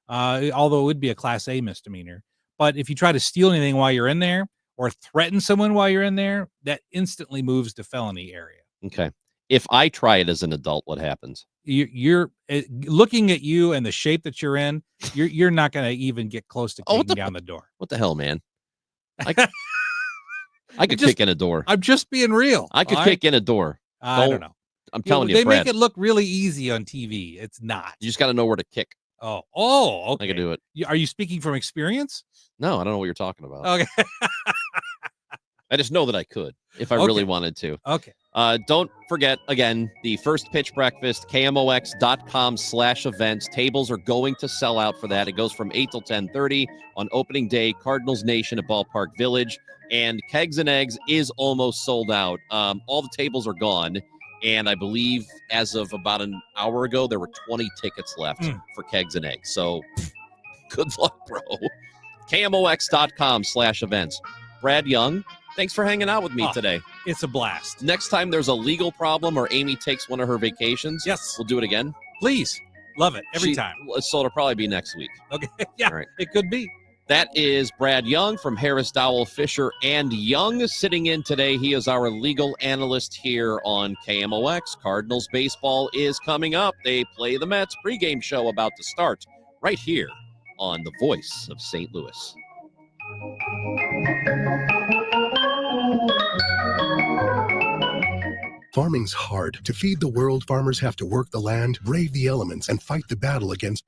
although it would be a Class A misdemeanor. But if you try to steal anything while you're in there or threaten someone while you're in there, that instantly moves to felony area. Okay. If I try it as an adult, what happens? You're looking at you and the shape that you're in. You're not going to even get close to kicking down the door. What the hell, man? I could kick in a door. I'm just being real. I could kick in a door. I don't know. I'm telling you, they Brad, make it look really easy on TV. It's not. You just got to know where to kick. Oh, okay. I can do it. Are you speaking from experience? No, I don't know what you're talking about. Okay. I just know that I could if I really wanted to. Okay. Don't forget, again, the First Pitch Breakfast, KMOX.com/events. Tables are going to sell out for that. It goes from 8 till 10:30 on opening day, Cardinals Nation at Ballpark Village. And Kegs and Eggs is almost sold out. All the tables are gone. And I believe as of about an hour ago, there were 20 tickets left for Kegs and Eggs. So good luck, bro. KMOX.com/events. Brad Young, thanks for hanging out with me today. It's a blast. Next time there's a legal problem or Amy takes one of her vacations, yes, we'll do it again. Please. Love it. Every time. So it'll probably be next week. Okay. Yeah, all right. It could be. That is Brad Young from Harris Dowell Fisher and Young sitting in today. He is our legal analyst here on KMOX. Cardinals baseball is coming up. They play the Mets. Pregame show about to start right here on the Voice of St. Louis. Farming's hard. To feed the world, farmers have to work the land, brave the elements, and fight the battle against